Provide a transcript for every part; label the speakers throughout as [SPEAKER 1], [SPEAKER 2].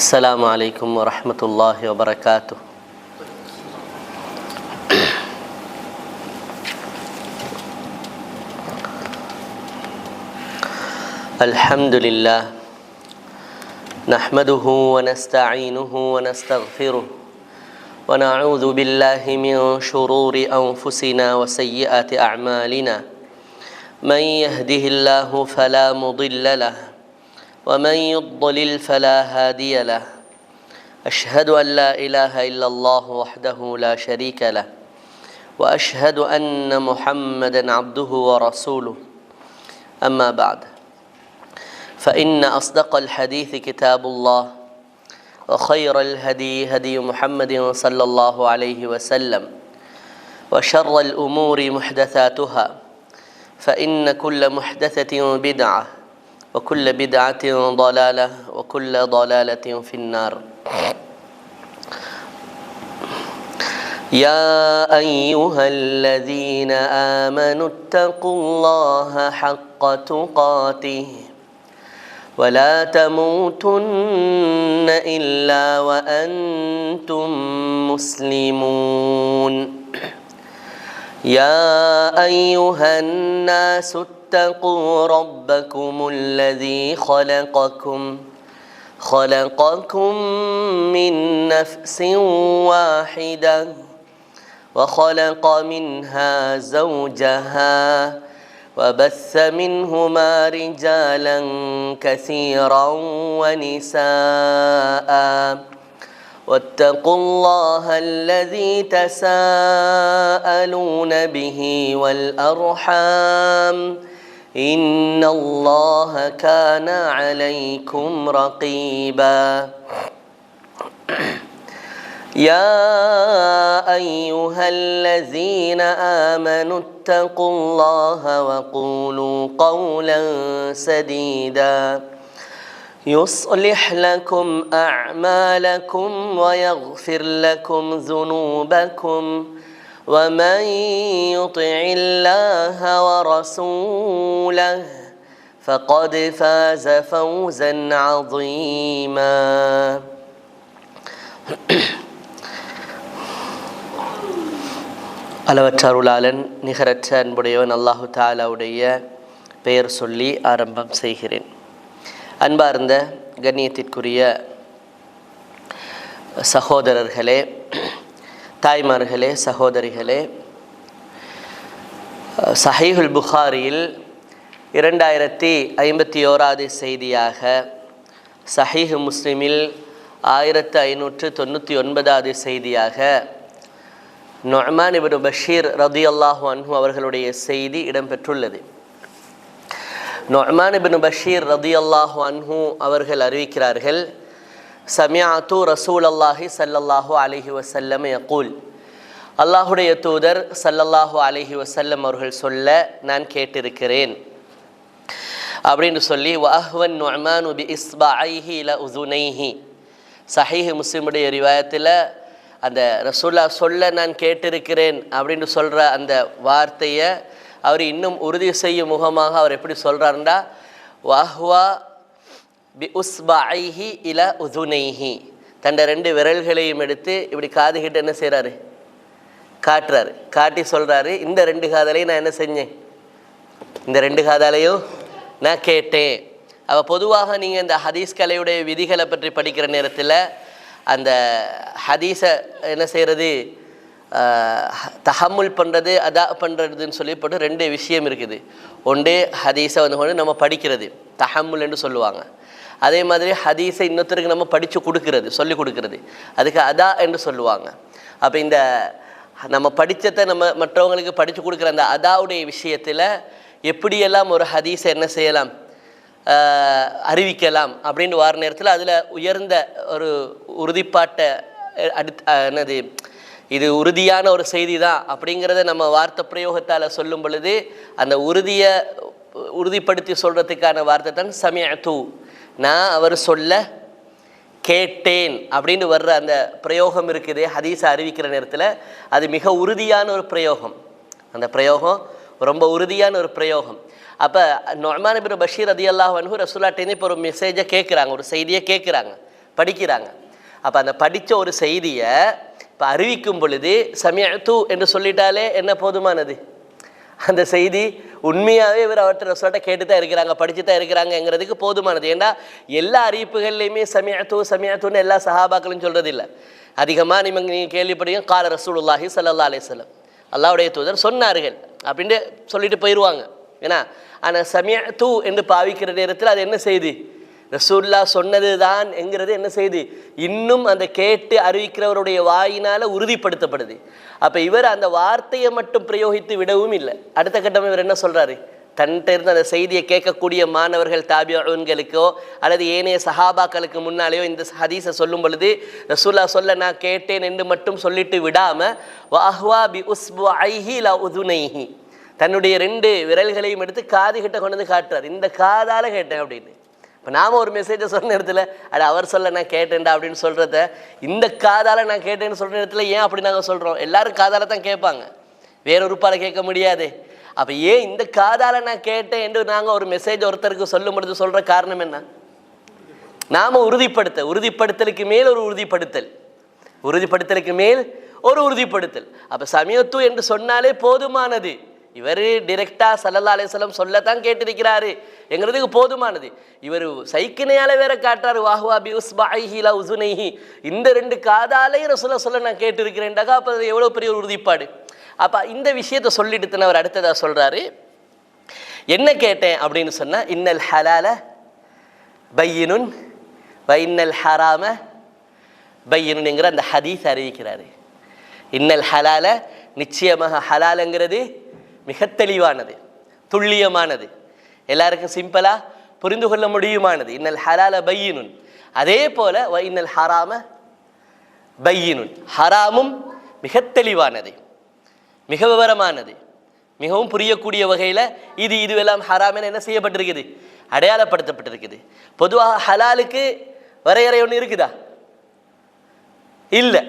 [SPEAKER 1] السلام عليكم ورحمة الله وبركاته. الحمد لله نحمده ونستعينه ونستغفره ونعوذ بالله من شرور أنفسنا وسيئات أعمالنا. من يهده الله فلا مضل له ومن يضلل فلا هادي له. أشهد أن لا إله إلا الله وحده لا شريك له وأشهد أن محمدا عبده ورسوله. أما بعد، فإن أصدق الحديث كتاب الله وخير الهدي هدي محمد صلى الله عليه وسلم وشر الأمور محدثاتها فإن كل محدثة بدعة وكل بدعة ضلالة وكل ضلالة في النار. يا أيها الذين آمنوا اتقوا الله حق تقاته ولا تموتن إلا وأنتم مسلمون. يا أيها الناس اتقوا ربكم الذي خلقكم من نفس واحدة وخلق منها زوجها وبث منهما رجالا كثيرا ونساء واتقوا الله الذي تساءلون به والأرحام إن الله كان عليكم رقيبا. يا أيها الذين آمنوا اتقوا الله وقولوا قولا سديدا يصلح لكم أعمالكم ويغفر لكم ذنوبكم ومن يطع الله ورسوله فقد فاز فوزا عظيما. அளவற்ற அருளாளன் நிகரற்ற அன்புடையவன் அல்லாஹு தஆலாவுடைய பெயர் சொல்லி ஆரம்பம் செய்கிறேன். அன்பார்ந்த கண்ணியத்திற்குரிய சகோதரர்களே, தாய்மார்களே, சகோதரிகளே, சஹீஹுல் புகாரியில் 2051வது செய்தியாக, சஹீஹ் முஸ்லிமில் 1599வது செய்தியாக நுஅமான் இப்னு பஷீர் ரலியல்லாஹு அன்ஹு அவர்களுடைய செய்தி இடம்பெற்றுள்ளது. நுஅமான் இப்னு பஷீர் ரலியல்லாஹு அன்ஹு அவர்கள் அறிவிக்கிறார்கள், சமிஅது ரசூலல்லாஹி ஸல்லல்லாஹு அலைஹி வஸல்லம் யகூல், அல்லாஹுடைய தூதர் ஸல்லல்லாஹு அலைஹி வஸல்லம் அவர்கள் சொல்ல நான் கேட்டிருக்கிறேன் அப்படின்னு சொல்லி, வஅஹ்வன் நுஅமானு பி இஸ்பஅைஹி இலா உதுனைஹி, சஹீஹ் முஸ்லிமுடைய ரிவாயத்தில் அந்த ரசூலா சொல்ல நான் கேட்டிருக்கிறேன் அப்படின்னு சொல்கிற அந்த வார்த்தையை அவர் இன்னும் உறுதி செய்யும் முகமாக அவர் எப்படி சொல்கிறாருண்டா, வஹ்வா பி உஸ்பஅைஹி இலா உதுனைஹி, தன்னை 2 விரல்களையும் எடுத்து இப்படி காதுகிட்ட என்ன செய்கிறாரு, காட்டுறாரு. காட்டி சொல்கிறாரு, இந்த 2 காதலையும் நான் என்ன செஞ்சேன், இந்த 2 காதாலையும் நான் கேட்டேன். அவள் பொதுவாக நீங்கள் இந்த ஹதீஸ் கலையுடைய விதிகளை பற்றி படிக்கிற நேரத்தில் அந்த ஹதீஸை என்ன செய்கிறது, தஹம்முல் பண்ணுறது, அதா பண்ணுறதுன்னு சொல்லிப்பட்டு 2 விஷயம் இருக்குது. ஒன்று ஹதீஸை கொண்டு நம்ம படிக்கிறது, தஹம்முல் என்று சொல்லுவாங்க. அதே மாதிரி ஹதீஸை இன்னொருத்தருக்கு நம்ம படித்து கொடுக்கறது, சொல்லி கொடுக்கறது, அதுக்கு அதா என்று சொல்லுவாங்க. அப்போ இந்த நம்ம படித்ததை நம்ம மற்றவங்களுக்கு படித்து கொடுக்குற அந்த அதாவுடைய விஷயத்தில் எப்படியெல்லாம் ஒரு ஹதீஸை என்ன செய்யலாம், அறிவிக்கலாம் அப்படின்னு வார நேரத்தில் அதில் உயர்ந்த ஒரு உறுதிப்பாட்டை என்னது, இது உறுதியான ஒரு செய்தி தான் அப்படிங்கிறத நம்ம வார்த்தை பிரயோகத்தால் சொல்லும் பொழுது அந்த உறுதிப்படுத்தி சொல்கிறதுக்கான வார்த்தை தான் சமிஅது, நான் அவர் சொல்ல கேட்டேன் அப்படின்னு வர்ற அந்த பிரயோகம் இருக்குது. ஹதீஸை அறிவிக்கிற நேரத்தில் அது மிக உறுதியான ஒரு பிரயோகம், அந்த பிரயோகம் ரொம்ப உறுதியான ஒரு பிரயோகம். அப்போ நுஅமான் இப்னு பஷீர் ரலியல்லாஹு அன்ஹு ரசூலுல்லாஹ்ட்ட இப்போ ஒரு மெசேஜை கேட்குறாங்க, ஒரு செய்தியை கேட்குறாங்க. படிக்கிறாங்க. அப்போ அந்த படித்த ஒரு செய்தியை இப்போ அறிவிக்கும் பொழுது சமிஅத்து என்று சொல்லிட்டாலே என்ன போதுமானது? அந்த செய்தி உண்மையாகவே இவர் அவற்றை ரசூல்கிட்ட கேட்டு தான் இருக்கிறாங்க, படித்து தான் இருக்கிறாங்கங்கிறதுக்கு போதுமானது. ஏன்னா எல்லா அறிவிப்புகள்லையுமே சமிஅத்துன்னு எல்லா சஹாபாக்களும் சொல்கிறது இல்லை. அதிகமாக நீங்கள் கேள்விப்படுங்க கால ரசூலுல்லாஹி ஸல்லல்லாஹு அலைஹி வஸல்லம், அல்லாஹ்வுடைய தூதர் சொன்னார்கள் அப்படின்ட்டு சொல்லிட்டு போயிடுவாங்க. ஏன்னா ஆனால் சமிஅத்து என்று பாவிக்கிற நேரத்தில் அது என்ன செய்தி? ரசூல்லா சொன்னது தான் என்கிறது என்ன செய்தி? இன்னும் அந்த கேட்டு அறிவிக்கிறவருடைய வாயினால் உறுதிப்படுத்தப்படுது. அப்போ இவர் அந்த வார்த்தையை மட்டும் பிரயோகித்து விடவும் இல்லை. அடுத்த கட்டம் இவர் என்ன சொல்கிறாரு? தன்கிட்ட இருந்து அந்த செய்தியை கேட்கக்கூடிய மாணவர்கள் தாபிஊன்களுக்கோ அல்லது ஏனைய சஹாபாக்களுக்கு முன்னாலேயோ இந்த ஹதீஸை சொல்லும் பொழுது ரசூல்லா சொல்ல நான் கேட்டேன் என்று மட்டும் சொல்லிட்டு விடாமல் வஹ்வா பி உஸ்புஐஹி லா உதுனைஹி, தன்னுடைய 2 விரல்களையும் எடுத்து காது கிட்ட கொண்டு வந்து காட்டுறார். இந்த காதால் கேட்டேன் அப்படின்னு. இப்போ நாம் ஒரு மெசேஜை சொன்ன இடத்துல அவர் சொல்ல நான் கேட்டேன்டா அப்படின்னு சொல்கிறத இந்த காதால் நான் கேட்டேன்னு சொல்கிற இடத்துல ஏன் அப்படி நாங்கள் சொல்கிறோம்? எல்லாரும் காதால் தான் கேட்பாங்க, வேற உறுப்பால் கேட்க முடியாது. அப்போ ஏன் இந்த காதால் நான் கேட்டேன் என்று நாங்கள் ஒரு மெசேஜ் ஒருத்தருக்கு சொல்லும் பொழுது சொல்கிற காரணம் என்ன? நாம் உறுதிப்படுத்தலுக்கு மேல் ஒரு உறுதிப்படுத்தலுக்கு மேல் ஒரு உறுதிப்படுத்தல். அப்போ சமிஅத்து என்று சொன்னாலே போதுமானது. இவர் டிரெக்டாக ஸல்லல்லாஹு அலைஹி வஸல்லம் சொல்லத்தான் கேட்டிருக்கிறாரு என்கிறதுக்கு போதுமானது. இவர் சைக்கினையால் வேற காட்டுறாரு வஹ்வா பி உஸ்புஐஹி லா உஸுனைஹி, இந்த 2 காதாலையும் ரசூலுல்லாஹ் சொல்ல நான் கேட்டிருக்கிறேன்டாக்கா அப்போ அது எவ்வளோ பெரிய ஒரு உறுதிப்பாடு. அப்போ இந்த விஷயத்தை சொல்லிட்டு தான் அவர் அடுத்ததாக சொல்கிறாரு, என்ன கேட்டேன் அப்படின்னு சொன்னால் இன்னல் ஹலால பையினுன் வ இன்னல் ஹராம பையினுன் என்கிற அந்த ஹதீஸ் அறிவிக்கிறாரு. இன்னல் ஹலால, நிச்சயமாக ஹலாலுங்கிறது மிக தெளிவானது, துல்லியமானது, எல்லாருக்கும் சிம்பிளாக புரிந்து கொள்ள முடியுமானது. இன்னல் ஹலால பையினுன். அதே போல வ இன்னல் ஹராம பையினுன், ஹராமும் மிக தெளிவானது, மிக விவரமானது, மிகவும் புரியக்கூடிய வகையில் இதுவெல்லாம் ஹராமென என்ன செய்யப்பட்டிருக்குது? அடையாளப்படுத்தப்பட்டிருக்குது. பொதுவாக ஹலாலுக்கு வரையறை ஒன்று இருக்குதா? இல்லை.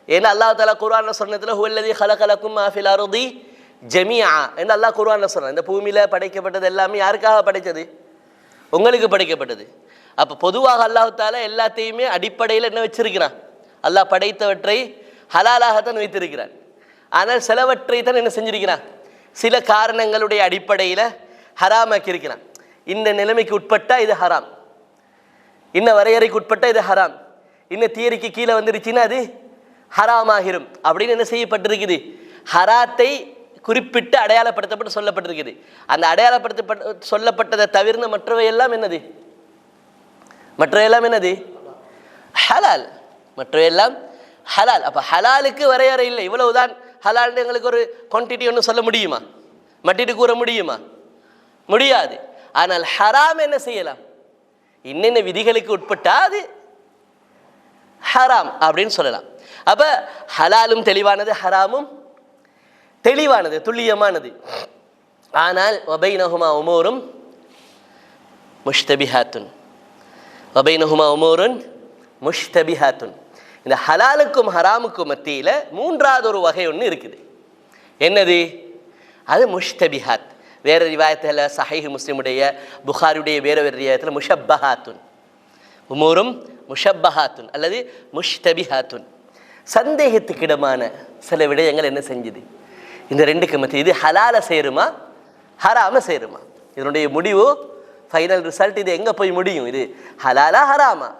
[SPEAKER 1] ஏன்னா அல்லாஹ் தஆலா குர்ஆன்ல சொன்னதுல ஹுவல்லதி ஹலகலக்கும் மா ஃபில் அர்தி ஜமீஆ என்று அல்லாஹ் குர்ஆன்ல சொன்னான். இந்த பூமியில் படைக்கப்பட்டது எல்லாமே யாருக்காக படைத்தது? உங்களுக்கு படைக்கப்பட்டது. அப்போ பொதுவாக அல்லாஹ் தஆலா எல்லாத்தையுமே அடிப்படையில் என்ன வச்சிருக்கிறான்? அல்லாஹ் படைத்தவற்றை ஹலாலாகத்தான் வைத்திருக்கிறான். ஆனால் சிலவற்றை தான் என்ன செஞ்சிருக்கிறான்? சில காரணங்களுடைய அடிப்படையில் ஹராமாக்கி இருக்கிறான். இந்த நிலைமைக்கு உட்பட்டா இது ஹராம், இன்ன வரையறைக்கு உட்பட்டா இது ஹராம், இன்ன தியரிக்கு கீழே வந்துருச்சுன்னா அது ஹராமாகிரும் அப்படின்னு என்ன செய்யப்பட்டிருக்குது? ஹராத்தை குறிப்பிட்டு அடையாளப்படுத்தப்பட்டு சொல்லப்பட்டிருக்குது. அந்த அடையாளப்படுத்தப்பட்ட சொல்லப்பட்டதை தவிர்ந்த மற்றவையெல்லாம் என்னது? ஹலால். மற்றவையெல்லாம் ஹலால். அப்போ ஹலாலுக்கு வரையறை இல்லை. இவ்வளவுதான் ஹலால்னு எங்களுக்கு ஒரு குவான்டிட்டி ஒன்று சொல்ல முடியுமா? மட்டிட்டு கூற முடியுமா? முடியாது. ஆனால் ஹராம் என்ன செய்யலாம்? இன்னென்ன விதிகளுக்கு உட்பட்டா அது ஹராம் அப்படின்னு சொல்லலாம். அப்போ ஹலாலும் தெளிவானது, ஹராமும் தெளிவானது, துல்லியமானது. ஆனால் வபைனஹுமா உமூரும் முஷ்தபிஹாத்துன், வபைனஹுமா உமூருன் முஷ்தபிஹாத்துன். இந்த ஹலாலுக்கும் ஹராமுக்கும் மத்தியில் 3வது ஒரு வகை ஒன்று இருக்குது. என்னது? அது முஷ்தபிஹாத். வேறு ரிவாயத்தில் சஹீஹ் முஸ்லிமுடைய புகாரியுடைய வேறு ரிவாயத்தில் முஷப்பஹாத்துன், உமூரும் முஷப்பஹாத்துன் அல்லது முஷ்தபிஹாத்துன். சந்தேகத்துக்கிடமான சில விடயங்கள் என்ன செஞ்சுது? இந்த 2க்கு மத்திய இது ஹலால சேருமா ஹராம சேருமா? இதனுடைய முடிவு, ஃபைனல் ரிசல்ட் இது எங்கே போய் முடியும்? இது ஹலாலா ஹராமா?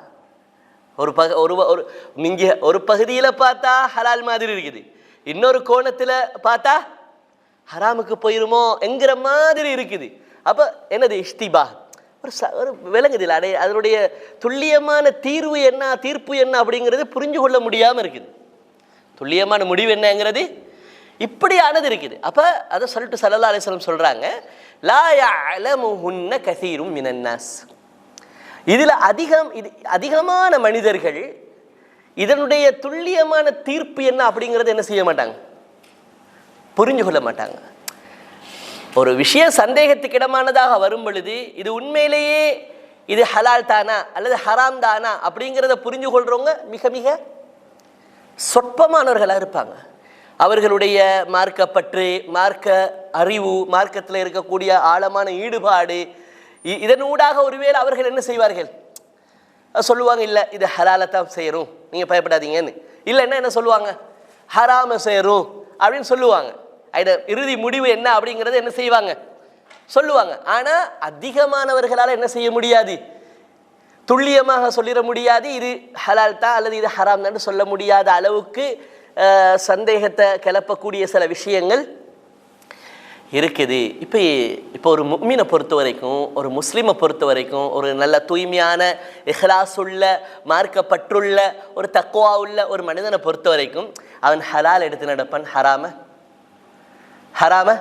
[SPEAKER 1] ஒரு பகுதியில் பார்த்தா ஹலால் மாதிரி இருக்குது, இன்னொரு கோணத்தில் பார்த்தா ஹராமுக்கு போயிருமோ என்கிற மாதிரி இருக்குது. அப்போ என்னது? இஷ்திபா. ஒரு விளங்குதில்லை, அதனுடைய துல்லியமான தீர்ப்பு என்ன அப்படிங்கிறது புரிஞ்சு கொள்ள முடியாமல் இருக்குது. துல்லியமான முடிவு என்னங்கிறது இப்படியானது இருக்குது. அப்போ அதை சொல்லிட்டு ஸல்லல்லாஹு அலைஹி வஸல்லம் சொல்கிறாங்க, லா யஅலமுஹுன்ன கஸீரும் மினன் நாஸ். இதில் அதிகமான மனிதர்கள் இதனுடைய துல்லியமான தீர்ப்பு என்ன அப்படிங்கிறது என்ன செய்ய மாட்டாங்க? புரிஞ்சு கொள்ள மாட்டாங்க. ஒரு விஷயம் சந்தேகத்துக்கிடமானதாக வரும் பொழுது இது உண்மையிலேயே இது ஹலால் தானா அல்லது ஹராம் தானா அப்படிங்கிறத புரிஞ்சு கொள்றவங்க மிக மிக சொற்பமானவர்களாக இருப்பாங்க. அவர்களுடைய மார்க்கப்பற்று, மார்க்க அறிவு, மார்க்கத்தில் இருக்கக்கூடிய ஆழமான ஈடுபாடு, இதனூடாக ஒருவேளை அவர்கள் என்ன செய்வார்கள்? சொல்லுவாங்க, இல்லை இது ஹலாலை தான் செய்யணும், நீங்கள் பயப்படாதீங்கன்னு. இல்லைன்னா என்ன சொல்லுவாங்க, ஹராம செய்யணும் அப்படின்னு சொல்லுவாங்க. அது இறுதி முடிவு என்ன அப்படிங்கிறத என்ன செய்வாங்க, சொல்லுவாங்க. ஆனால் அதிகமானவர்களால் என்ன செய்ய முடியாது, துல்லியமாக சொல்லிட முடியாது, இது ஹலால் தான் அல்லது இது ஹராம் தான் சொல்ல முடியாத அளவுக்கு சந்தேகத்தை கிளப்பக்கூடிய சில விஷயங்கள் இருக்குது. இப்போ ஒரு முஃமினை பொறுத்த வரைக்கும், ஒரு முஸ்லீமை பொறுத்த வரைக்கும், ஒரு நல்ல தூய்மையான இஹ்லாஸ் உள்ள மார்க்கப்பற்றுள்ள ஒரு தக்வா உள்ள ஒரு மனிதனை பொறுத்த வரைக்கும் அவன் ஹலால் எடுத்து நடப்பான், ஹராம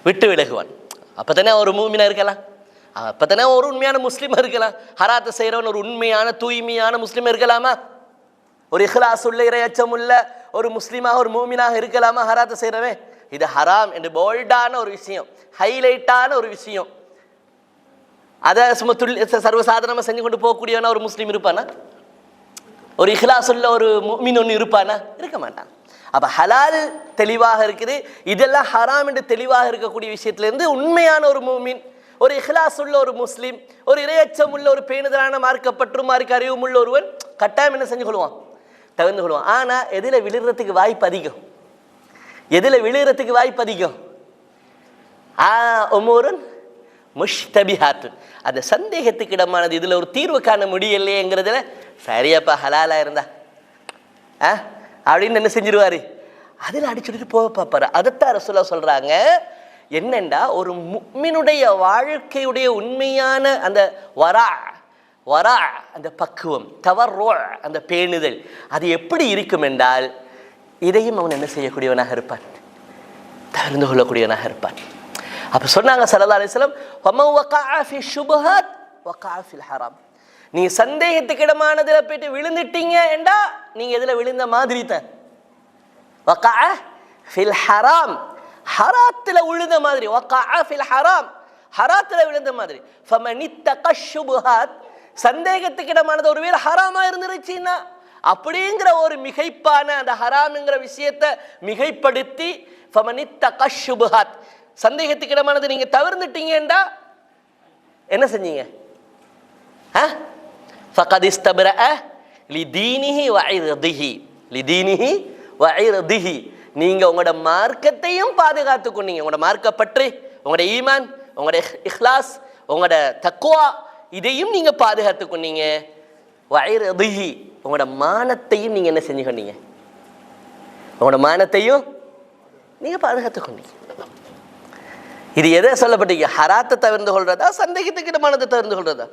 [SPEAKER 1] விட்டு விலகுவான். அப்போ தானே ஒரு முஃமினா இருக்கலாம், அப்போ தானே ஒரு உண்மையான முஸ்லீமாக இருக்கலாம். ஹராத்தை செய்கிறவன் ஒரு உண்மையான தூய்மையான முஸ்லீம் இருக்கலாமா? ஒரு இஹ்லாஸ் உள்ள இறையச்சம் உள்ள ஒரு முஸ்லீமாக ஒரு முஃமினாக இருக்கலாமா ஹராத்தை செய்கிறவன்? இது ஹராம் என்று போல்டான ஒரு விஷயம், ஹைலைட்டான ஒரு விஷயம். அதை சும்மா சர்வசாதாரணமாக செஞ்சு கொண்டு போகக்கூடியவனா ஒரு முஸ்லீம் இருப்பானா? ஒரு இஹ்லாஸ் உள்ள ஒரு முஃமின் ஒன்று இருப்பானா? இருக்க மாட்டான். அப்போ ஹலால் தெளிவாக இருக்குது, இதெல்லாம் ஹராம் என்று தெளிவாக இருக்கக்கூடிய விஷயத்திலேருந்து உண்மையான ஒரு முஃமின், ஒரு இஹ்லாஸ் உள்ள ஒரு முஸ்லீம், ஒரு இறையச்சம் உள்ள ஒரு பேணுதலான மார்க்கப்பற்றும் மார்க்க அறிவும் உள்ள ஒருவன் கட்டாயம் என்ன செஞ்சு கொள்வான், தகுந்து கொள்வான். ஆனால் எதில் விழுறதுக்கு வாய்ப்பு அதிகம், எதில் விழுகிறதுக்கு வாய்ப்பு அதிகம்? உமூருன் முஷ்தபிஹாத்துன், அந்த சந்தேகத்துக்கு இடமானது. இதில் ஒரு தீர்வு காண முடியலையேங்கிறதுல சரியாப்பா ஹலாலா இருந்தா அப்படின்னு என்ன செஞ்சிருவாரு, அதில் அடிச்சுட்டு போக பார்ப்பாரு. அதைத்தான் ரசூலுல்லாஹ் சொல்றாங்க, என்னண்டா ஒரு முஃமினுடைய வாழ்க்கையுடைய உண்மையான அந்த வரா அந்த பக்குவம், தவர்ரு அந்த பேணுதல், அது எப்படி இருக்கும் என்றால் இதையும் அவன் என்ன செய்யக்கூடியவனாக இருப்பான், தவிர்த்து கொள்ளக்கூடியவனாக இருப்பான். அப்போ சொன்னாங்க ஸல்லல்லாஹு அலைஹி வஸல்லம், வமன் வகஅ ஃபி ஷுபஹாத் வகஅ ஃபில் ஹராம். நீங்க சந்தேகத்துக்கு இடமானதுல போயிட்டு விழுந்துட்டீங்க என்றா நீங்க எதுல விழுந்த மாதிரி தான். வகஅ ஃபில் ஹராம், ஹராத்துல விழுந்த மாதிரி. வகஅ ஃபில் ஹராம், ஹராத்துல விழுந்த மாதிரி. ஃபமன் இத்தக ஷுபஹாத், சந்தேகத்துக்கு இடமானது ஒருவேளை ஹராமா இருந்துருச்சுன்னா அப்படிங்கிற ஒரு மிகைப்பான அந்த ஹராம்ங்கிற விஷயத்தை மிகைப்படுத்தி ஃபமனித்தக ஷுபஹாத், சந்தேகத்துக்கு இடமானது நீங்க தவிர்த்துட்டீங்கடா என்ன செஞ்சீங்க, ஃபகத் இஸ்தபரஅ லிதீனிஹி வஇர்திஹி, லிதீனிஹி வஇர்திஹி, நீங்க உங்களோட மார்க்கத்தையும் பாதுகாத்து கொண்டீங்க, உங்களோட மார்க்க பற்றி, உங்களோட ஈமான், உங்களோட இஹ்லாஸ், உங்களோட தக்வா, இதையும் நீங்க பாதுகாத்து கொண்டீங்க. வஇர்திஹி, உங்களோட மானத்தையும் நீங்க என்ன செஞ்சு கொண்டீங்க, உங்களோட மானத்தையும் நீங்க பாதுகாத்து கொண்டீங்க. இது எதை சொல்லப்பட்டீங்க, ஹராத்தை தவிர்த்து கொள்றதா சந்தேகத்துக்கு இடமானதை தவிர்த்து கொள்றதா,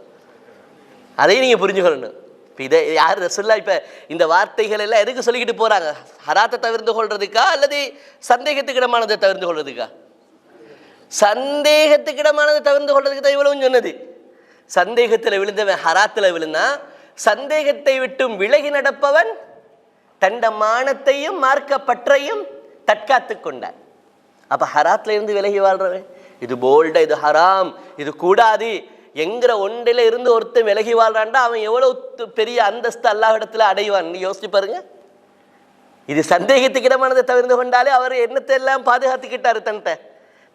[SPEAKER 1] அதையும் நீங்க புரிஞ்சுக்கொள்ளணும். இப்போ இதை யார் ரசூலுல்லாஹ் இப்போ இந்த வார்த்தைகள் எல்லாம் எதுக்கு சொல்லிக்கிட்டு போறாங்க, ஹராத்தை தவிர்த்து கொள்றதுக்கா அல்லது சந்தேகத்துக்கு இடமானதை தவிர்த்து கொள்றதுக்கா? சந்தேகத்துக்கு இடமானதை தவிர்த்து கொள்றதுக்கு தான் இவ்வளவு சொன்னது. சந்தேகத்தில் விழுந்தவன் ஹராத்தில் விழுந்தா, சந்தேகத்தை விட்டும் விலகி நடப்பவன் தண்ட மானத்தையும் மார்க்க பற்றையும் தற்காத்து கொண்டான். அப்ப ஹராத்துல இருந்து விலகி வாழ்றவன், இது போல்டா, இது ஹராம், இது கூடாது என்கிற ஒன்றில இருந்து ஒருத்தன் விலகி வாழ்றான்டா அவன் எவ்வளவு பெரிய அந்தஸ்து அல்லாஹ் இடத்துல அடைவான் யோசிச்சு பாருங்க. இது சந்தேகத்துக்கு இடமானதை தவிர்த்து கொண்டாலே அவர் என்னத்தை எல்லாம் பாதுகாத்துக்கிட்டாரு,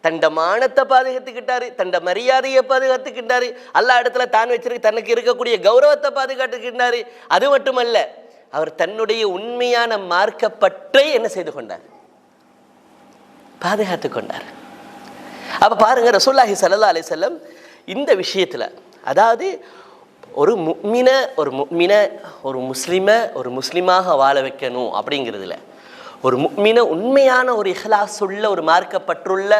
[SPEAKER 1] தண்ட மானத்தை பாதுகாத்துக்கிட்டாரு, தண்ட மரியாதையை பாதுகாத்துக்கிட்டாரு, அல்லாஹ் இடத்துல தான் வச்சிருக்க தனக்கு இருக்கக்கூடிய கௌரவத்தை பாதுகாத்துக்கிட்டாரு. அது மட்டுமல்ல, அவர் தன்னுடைய உண்மையான மார்க்கப்பற்றை என்ன செய்து கொண்டார், பாதுகாத்து கொண்டார். அப்ப பாருங்க, ரசூலுல்லாஹி ஸல்லல்லாஹு அலைஹி வஸல்லம் இந்த விஷயத்துல, அதாவது ஒரு முஸ்லிமை ஒரு முஸ்லிமாக வாழ வைக்கணும் அப்படிங்கிறதுல, ஒரு முஃமினை உண்மையான ஒரு இஹ்லாஸ் உள்ள ஒரு மார்க்கப்பற்றுள்ள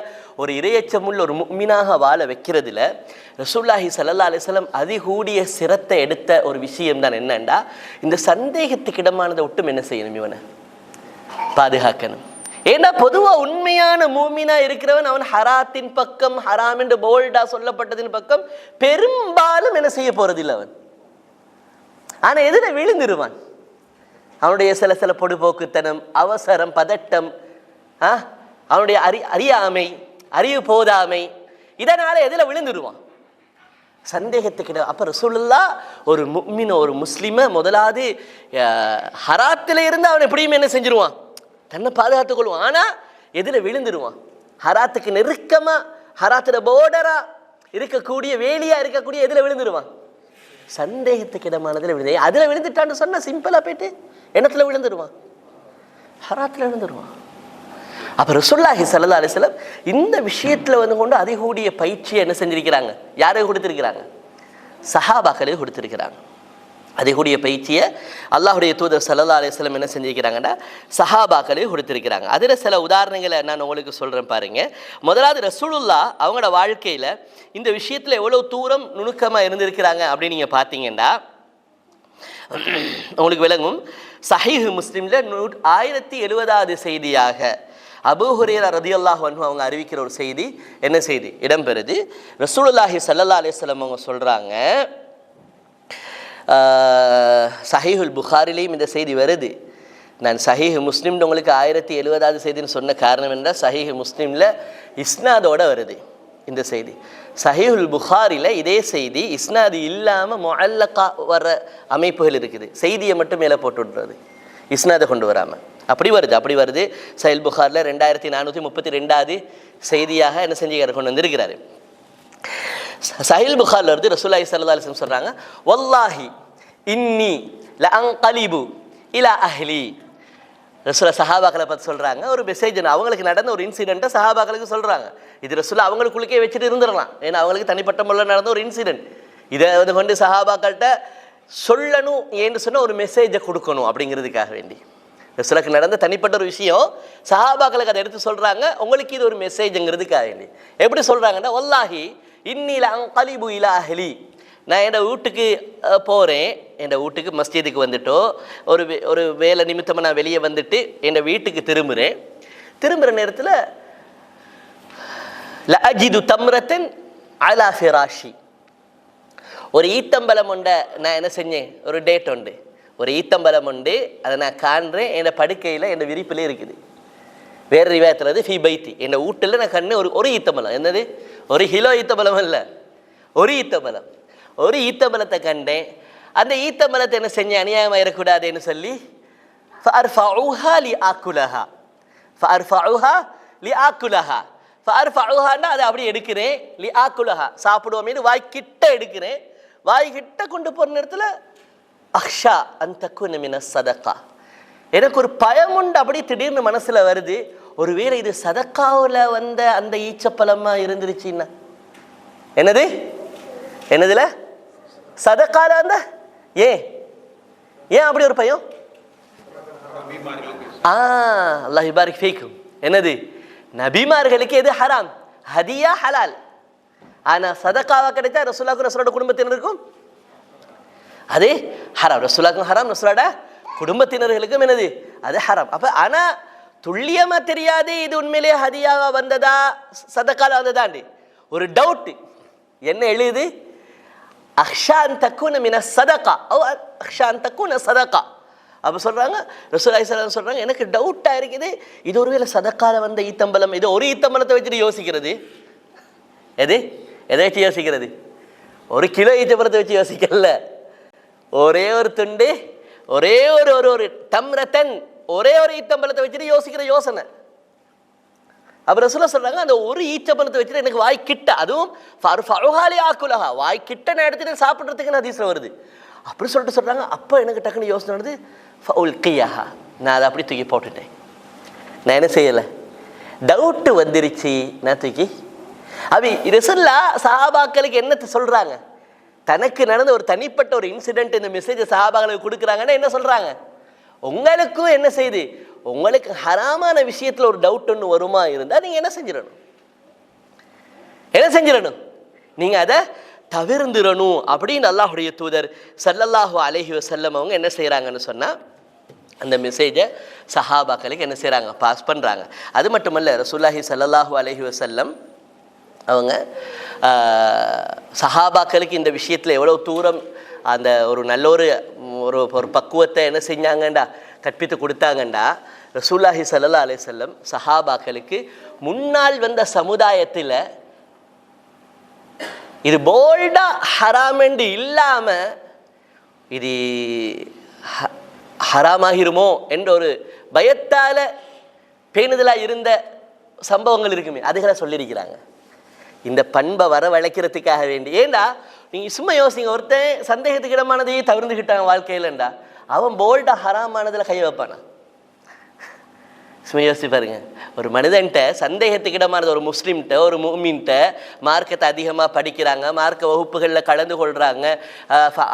[SPEAKER 1] ஒரு இறையச்சமுள்ள ஒரு முஃமினாக வாழ வைக்கிறதுல ரசூலுல்லாஹி ஸல்லல்லாஹு அலைஹி வஸல்லம் அதிகூடிய சிரத்தை எடுத்த ஒரு விஷயம் தான் என்னன்னா, இந்த சந்தேகத்துக்கு இடமானதை ஒட்டும் என்ன செய்யணும், இவனை பாதுகாக்கணும். ஏன்னா பொதுவாக உண்மையான மூமினா இருக்கிறவன் அவன் ஹராத்தின் பக்கம், ஹராம் என்று போல்டா சொல்லப்பட்டதின் பக்கம் பெரும்பாலும் என்ன செய்ய போறதில்லை அவன். ஆனா எதுல விழுந்துருவான், அவனுடைய சில பொடுபோக்குத்தனம், அவசரம், பதட்டம், அவனுடைய அறியாமை, அறிவு போதாமை, இதனால எதுல விழுந்துருவான், சந்தேகத்துக்கிட. அப்ப ரசூலுல்லாஹ் ஒரு முஃமின் ஒரு முஸ்லிமை முதலாவது ஹராத்தில இருந்து அவன் எப்படியும் என்ன செஞ்சிருவான், தன்னை பாதுகாத்துக் கொள்வான். ஆனா எதுல விழுந்துருவான், ஹராத்துக்கு நெருக்கமா, ஹராத்துல போர்டரா இருக்கக்கூடிய, வேலியா இருக்கக்கூடிய எதுல விழுந்துருவான், சந்தேகத்துக்கு இடமானதில் விழுந்து அதில் விழுந்துட்டான்னு சொன்னால் சிம்பிளாக போயிட்டு எண்ணத்தில் விழுந்துடுவான், ஹராத்தில் விழுந்துடுவான். அப்போ ரசூலுல்லாஹி ஸல்லல்லாஹு அலைஹி வஸல்லம் இந்த விஷயத்தில் வந்து கொண்டு அதிகூடிய பயிற்சியை என்ன செஞ்சிருக்கிறாங்க, யாருக்கு கொடுத்துருக்கிறாங்க? சஹாபாக்களுக்கு கொடுத்துருக்கிறாங்க. அதிகூடிய பயிற்சியை அல்லாஹுடைய தூதர் ஸல்லல்லாஹு அலைஹி வஸல்லம் என்ன செஞ்சிருக்கிறாங்கன்னா சஹாபாக்களுக்கு கொடுத்துருக்கிறாங்க. அதில் சில உதாரணங்களை நான் உங்களுக்கு சொல்கிறேன் பாருங்க. முதலாவது ரசூலுல்லாஹ் அவங்களோட வாழ்க்கையில் இந்த விஷயத்தில் எவ்வளோ தூரம் நுணுக்கமாக இருந்திருக்கிறாங்க அப்படின்னு நீங்கள் பார்த்தீங்கன்னா உங்களுக்கு விளங்கும். சஹீஹ் முஸ்லிமில் 1070வது செய்தியாக அபூ ஹுரைரா ரலியல்லாஹு அன்ஹு அவங்க அறிவிக்கிற ஒரு செய்தி என்ன செய்தி இடம்பெறுது. ரசூலுல்லாஹி ஸல்லல்லாஹு அலைஹி வஸல்லம் அவங்க சொல்கிறாங்க, சஹீஹுல் புகாரிலையும் இந்த செய்தி வருது. நான் சஹீஹ் முஸ்லிம்னு உங்களுக்கு 1070வது செய்தின்னு சொன்ன காரணம் என்றால் சஹீஹ் முஸ்லிமில் இஸ்னாதோடு வருது இந்த செய்தி. சஹீஹுல் புகாரில் இதே செய்தி இஸ்னாது இல்லாமல் முஅல்லகா வர அமைப்புகள் இருக்குது. செய்தியை மட்டும் மேலே போட்டு விடுறது, இஸ்னாதை கொண்டு வராமல் அப்படி வருது. சஹீஹுல் புகாரில் 2432வது செய்தியாக என்ன செஞ்சு கொண்டு வந்திருக்கிறாரு. சஹீஹுல் புகாரில் இருந்து ரசூலுல்லாஹி ஸல்லல்லாஹு அலைஹி வஸல்லம் சொல்கிறாங்க, வல்லாஹி இன்னி லஅன்கலிபு இலா அஹ்லி. ரசூலா சஹாபாக்களை பார்த்து சொல்கிறாங்க, ஒரு மெசேஜ் அவங்களுக்கு நடந்த ஒரு இன்சிடெண்ட்டை சஹாபாக்களுக்கு சொல்கிறாங்க. இது ரசூலா அவங்களுக்குள்ளே வச்சுட்டு இருந்துடலாம், ஏன்னா அவங்களுக்கு தனிப்பட்ட முறையில் நடந்த ஒரு இன்சிடென்ட். இதை வந்து கொண்டு சஹாபாக்கள்கிட்ட சொல்லணும் ஏன்னு சொன்னால் ஒரு மெசேஜை கொடுக்கணும் அப்படிங்கிறதுக்காக வேண்டி ரசூலுக்கு நடந்த தனிப்பட்ட ஒரு விஷயம் சஹாபாக்களுக்கு அதை எடுத்து சொல்கிறாங்க, உங்களுக்கு இது ஒரு மெசேஜுங்கிறதுக்காக வேண்டி. எப்படி சொல்கிறாங்கன்னா, வல்லாஹி இன்னி லஅன்கலிபு இலா அஹ்லி. நான் என்னோட வீட்டுக்கு போகிறேன், என்னோட வீட்டுக்கு மஸ்ஜிதுக்கு வந்துட்டோ ஒரு வேலை நிமித்தமாக நான் வெளியே வந்துட்டு என்னோட வீட்டுக்கு திரும்புகிற நேரத்தில் லஅஜிது தம்ரத்தன் அலா ஃபிராஷி. ஒரு ஈத்தம்பலம் உண்டை நான் என்ன செஞ்சேன், ஒரு டேட் உண்டு, ஒரு ஈத்தம்பலம் உண்டு, அதை நான் காண்றேன், என்னோட படுக்கையில் என்னோட விரிப்பிலே இருக்குது. வேறு ரிவாயத்தில் ஃபீ பைத்தி, என்னோட வீட்டில் நான் கண்ணு ஒரு ஈத்தம்பலம். என்னது, ஒரு கிலோ ஈத்தம்பலம் இல்லை, ஒரு ஈத்தம்பலம். ஒரு ஈத்தம்பலத்தை கண்டேன். அந்த ஈத்தம்பலத்தை என்ன செஞ்சேன், அநியாயமாக இருக்கக்கூடாதுன்னு சொல்லி ஃபஅர்ஃபஉஹா லிஆக்குலஹா, ஃபஅர்ஃபஉஹா லிஆக்குலஹா, ஃபஅர்ஃபஉஹான்னா அதை அப்படி எடுக்கிறேன், லிஆக்குலஹா சாப்பிடுவோமேனு வாய்க்கிட்ட எடுக்கிறேன். வாய்கிட்ட கொண்டு போகிற நேரத்தில் அக்ஷா அன் தகுன மின சதகா, எனக்கு ஒரு பயம் உண்டு அப்படி திடீர்னு மனசில் வருது, ஒருவேளை இது சதக்காவில் வந்த அந்த ஈச்சப்பழமாக இருந்துருச்சுன்னா. என்னதுல சதக்கால வந்த ஏன் அப்படி ஒரு பயம்? அல்லாஹ் பாரிக் ஃபீக்கும். என்னது, நபிமார்களுக்கு எது ஹராம், ஹதியா ஹலால். ஆனா சதக்காவா கிடைச்சா ரசூலுல்லாஹி ரசூலோட குடும்பத்தினருக்கும் அது ஹராம். ரசூலுல்லாஹிக்கும் ஹராம், ரசூலோட குடும்பத்தினர்களுக்கும் என்னது அது ஹராம். அப்ப ஆனா துல்லியமா தெரியாது இது உண்மையிலேயே ஹதியாவா வந்ததா சதக்கால வந்ததாண்டி ஒரு டவுட். என்ன எழுது, அக்ஷான் தக்குன மின சதகா ஓ அக்ஷான் தக்குன சதகா. அப்போ சொல்கிறாங்க ரசூலுல்லாஹி ஸல்லல்லாஹு அலைஹி வஸல்லம் சொல்கிறாங்க, எனக்கு டவுட்டாக இருக்குது இது ஒருவேளை சதக்கால வந்த ஈத்தம்பலம். இது ஒரு ஈத்தம்பலத்தை வச்சுட்டு யோசிக்கிறது, எதை வச்சு யோசிக்கிறது, ஒரு கிலோ ஈத்தம்பலத்தை வச்சு யோசிக்கல, ஒரே ஒரு துண்டு, ஒரே ஒரு தம்ரத்தன், ஒரே ஒரு ஈத்தம்பலத்தை வச்சுட்டு யோசிக்கிற யோசனை. அப்போ ரசூலுல்லாஹி சொல்கிறாங்க, அந்த ஒரு ஈச்சப்பழத்தை வச்சுட்டு எனக்கு வாய்க்கிட்ட, அதுவும் ஃபஅர்ஃபஉஹா லிஆக்குலஹா, வாய்க்கிட்ட நான் எடுத்துட்டு சாப்பிட்றதுக்கு ஹதீஸ்ல வருது. அப்படி சொல்லிட்டு சொல்கிறாங்க. அப்போ எனக்கு டக்குன்னு யோசனை வருது, ஃபஉல்கியஹா, நான் அதை அப்படி தூக்கி போட்டுட்டேன். நான் என்ன செய்யலை, டவுட்டு வந்துருச்சு, நான் தூக்கி. அப்படி ரசூலுல்லாஹ் சஹாபாக்களுக்கு என்னத்தை சொல்கிறாங்க, தனக்கு நடந்த ஒரு தனிப்பட்ட ஒரு இன்சிடென்ட் இந்த மெசேஜை சஹாபாக்களுக்கு கொடுக்குறாங்கன்னா என்ன சொல்கிறாங்க, உங்களுக்கும் என்ன செய்யுது, உங்களுக்கு ஹராமான விஷயத்தில் ஒரு டவுட் ஒன்று வருமா இருந்தால் நீங்கள் என்ன செஞ்சிடணும், நீங்கள் அதை தவிர்ந்துடணும் அப்படின்னு அல்லாஹுடைய தூதர் ஸல்லல்லாஹு அலைஹி வஸல்லம் அவங்க என்ன செய்கிறாங்கன்னு சொன்னால் அந்த மெசேஜை சஹாபாக்களுக்கு என்ன செய்கிறாங்க, பாஸ் பண்ணுறாங்க. அது மட்டுமல்ல, ரசூலுல்லாஹி ஸல்லல்லாஹு அலைஹி வஸல்லம் அவங்க சஹாபாக்களுக்கு இந்த விஷயத்தில் எவ்வளோ தூரம் அந்த ஒரு நல்ல ஒரு பக்குவத்தை என்ன செஞ்சாங்கண்டா, கற்பித்து கொடுத்தாங்கண்டா. ரசூலுல்லாஹி ஸல்லல்லாஹு அலைஹி வஸல்லம் சஹாபாக்களுக்கு முன்னால் வந்த சமுதாயத்தில் இது போல்டா ஹராம் என்று இல்லாமல் இது ஹராமாகிருமோ என்ற ஒரு பயத்தால் பேணுதலாக இருந்த சம்பவங்கள் இருக்குமே, அதுகளை சொல்லியிருக்கிறாங்க. இந்த பண்பை வரவழைக்கிறதுக்காக வேண்டி. ஏண்டா நீங்கள் சும்மா யோசிங்க, ஒருத்தன் சந்தேகத்துக்கு இடமானதையே தவிர்த்துக்கிட்டான் வாழ்க்கையிலண்டா அவன் போல்டாக ஹராமானதில் கை வைப்பானா? சும்மா யோசிச்சு பாருங்க. ஒரு மனிதன்ட்ட சந்தேகத்துக்கு இடமானது, ஒரு முஸ்லீம்கிட்ட ஒரு மூமின்கிட்ட மார்க்கத்தை அதிகமாக படிக்கிறாங்க, மார்க்க வகுப்புகளில் கலந்து கொள்கிறாங்க,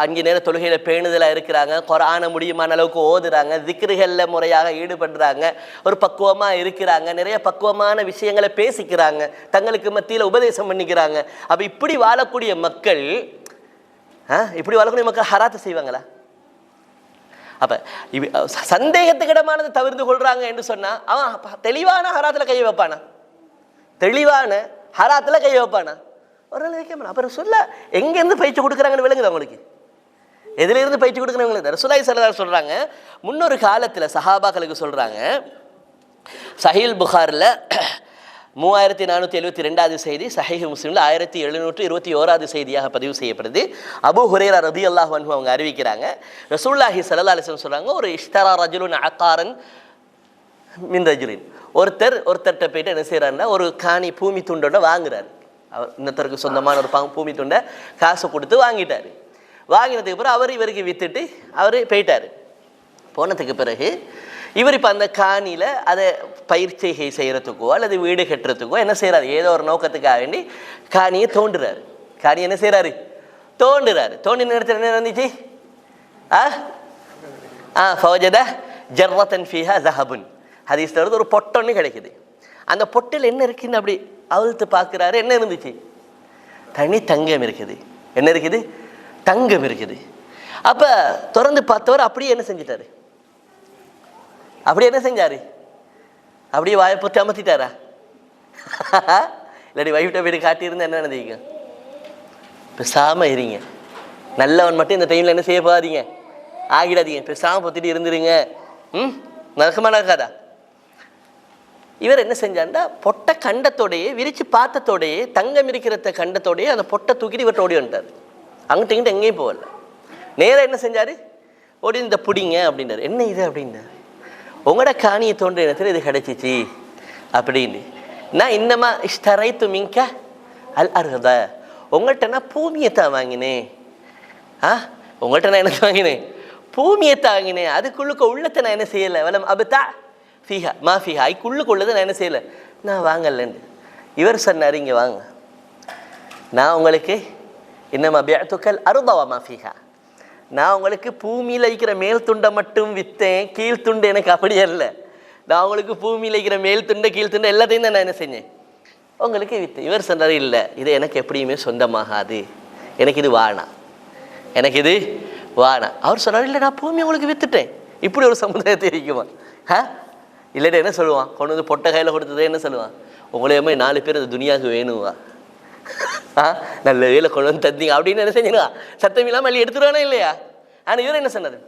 [SPEAKER 1] 5 நேர தொழுகையில் பேணுதலாக இருக்கிறாங்க, குர்ஆனை முடியுமான அளவுக்கு ஓதுறாங்க, திக்ருகளில் முறையாக ஈடுபடுறாங்க, ஒரு பக்குவமாக இருக்கிறாங்க, நிறைய பக்குவமான விஷயங்களை பேசிக்கிறாங்க, தங்களுக்கு மத்தியில் உபதேசம் பண்ணிக்கிறாங்க. அப்போ இப்படி வாழக்கூடிய மக்கள் ஹராத்தை செய்வாங்களா? அப்போ சந்தேகத்துக்கிடமானது தவிர்த்து கொள்றாங்க என்று சொன்னால் அவன் தெளிவான ஹராத்தில் கையை வைப்பானா? தெளிவான ஹராத்தில் கையை வைப்பானா? ஒரு நாள் வைக்க மாட்டான். அப்புறம் சொல்ல எங்கேருந்து பயிற்சி கொடுக்குறாங்கன்னு விளங்குது அவங்களுக்கு. எதிலிருந்து பயிற்சி கொடுக்குறவங்களுக்கு ரசூலுல்லாஹி ஸல்லல்லாஹு அலைஹி வஸல்லம் சொல்கிறாங்க, முன்னொரு காலத்தில் சஹாபாக்களுக்கு சொல்கிறாங்க, சஹீல் புகாரில் 3472வது செய்தி, சஹீஹ் முஸ்லிமில் 1721வது செய்தியாக பதிவு செய்யப்படுது. அபூ ஹுரைரா ரலியல்லாஹு அன்ஹு அவங்க அறிவிக்கிறாங்க, ரசூலுல்லாஹி ஸல்லல்லாஹு அலைஹி வஸல்லம் சொல்றாங்க, ஒரு இஷ்தரா ரஜுலுன் அகாரன் மின் ரஜுலின், ஒருத்தர்கிட்ட போயிட்டு என்ன செய்யறாருன்னா ஒரு காணி பூமி துண்டோட வாங்குறாரு. அவர் இன்னொருத்தருக்கு சொந்தமான ஒரு பூமி துண்டை காசு கொடுத்து வாங்கிட்டாரு. வாங்கினதுக்கு பிறகு அவர் இவருக்கு வித்துட்டு அவர் போயிட்டாரு. போனதுக்கு பிறகு இவர் இப்போ அந்த காணியில் அதை பயிற்சிகை செய்கிறதுக்கோ அல்லது வீடு கட்டுறதுக்கோ என்ன செய்கிறாரு, ஏதோ ஒரு நோக்கத்துக்காக வேண்டி காணியை தோண்டுறாரு. காணியை என்ன செய்கிறாரு, தோண்டுறாரு. தோண்டி நேரத்தில் என்ன இருந்துச்சு, ஃபவஜத ஜர்ரத்தன் ஃபீஹா ஸஹபுன், ஹதீஸ்ல இருந்து ஒரு பொட்டொன்னு கிடைக்குது. அந்த பொட்டில் என்ன இருக்குன்னு அப்படி அவிழ்த்து பார்க்குறாரு. என்ன இருந்துச்சு, தனி தங்கம் இருக்குது. என்ன இருக்குது, தங்கம் இருக்குது. அப்போ திறந்து பார்த்தவர் அப்படியே என்ன செஞ்சிட்டாரு, அப்படி என்ன செஞ்சாரு, அப்படியே வாய்ப்பொத்தி அமர்த்திட்டாரா? இல்லாட்டி வைஃப்ட போய்ட்டு காட்டியிருந்தா என்ன நினைக்க, பேசாம இருங்க, நல்லவன் மட்டும் இந்த டைம்ல என்ன செய்ய போகாதீங்க, ஆகிடாதீங்க, பேசாம பொத்திட்டு இருந்துருங்க. நடக்குமா நடக்காதா? இவர் என்ன செஞ்சாருன்னா பொட்டை கண்டத்தோடையே விரிச்சு பார்த்தத்தோடையே தங்கம் இருக்கிறத கண்டத்தோடையே அந்த பொட்டை தூக்கிட்டு இவர்கிட்ட ஓடி வந்துட்டார். அங்கிட்ட இங்கிட்ட எங்கேயும் போகல, நேராக என்ன செஞ்சாரு, ஓடி இந்த பிடிங்க அப்படின்றார். என்ன இது அப்படின்னா, உங்களோட காணியை தோன்ற இடத்துல இது கிடைச்சிச்சு அப்படின்னு. நான் இன்னமா இஷ்டரைத்து மிங்க அல் அர்ஹத, உங்கள்கிட்ட நான் பூமியத்தான் வாங்கினேன். உங்கள்கிட்ட நான் என்ன வாங்கினேன், பூமியத்தான் வாங்கினேன். அதுக்குள்ளுக்கு உள்ளத்தை நான் என்ன செய்யலை, வலம் அபுதா ஃபீஹா மா ஃபீஹா, அதுக்குள்ளுக்கு உள்ளதை நான் என்ன செய்யலை, நான் வாங்கலன்னு. இவர் சொன்னார், இங்கே வாங்க, நான் உங்களுக்கு இன்னமா பிஅத்துக்கல் அர்த வ மா ஃபீஹா, நான் உங்களுக்கு பூமியில் இருக்கிற மேல் துண்டை மட்டும் விற்றேன், கீழ்த்துண்டு எனக்கு அப்படியே இல்லை. நான் உங்களுக்கு பூமியில் இருக்கிற மேல் துண்டை கீழ் துண்டை எல்லாத்தையும் தான் நான் என்ன செஞ்சேன், உங்களுக்கு விற்றேன். இவர் சொன்னார், இல்லை இது எனக்கு எப்படியுமே சொந்தமாகாது, எனக்கு இது வாணாம், எனக்கு இது வாணாம். அவர் சொன்னார், இல்லை நான் பூமி உங்களுக்கு விற்றுட்டேன். இப்படி ஒரு சமுதாயத்தை இருக்குமா? இல்லைட்டு என்ன சொல்லுவான், கொண்டு வந்து பொட்டை கையில் கொடுத்ததே என்ன சொல்லுவான், உங்களையுமே 4 பேர் அந்த துனியாவுக்கு வேணுவா, நல்ல வேலை கொண்டு வந்து தந்தீங்க அப்படின்னு என்ன செஞ்சீங்களா, சத்தம் இல்லாமல் அள்ளி எடுத்துருவானே இல்லையா? ஆனால் இவர் என்ன சொன்னார்,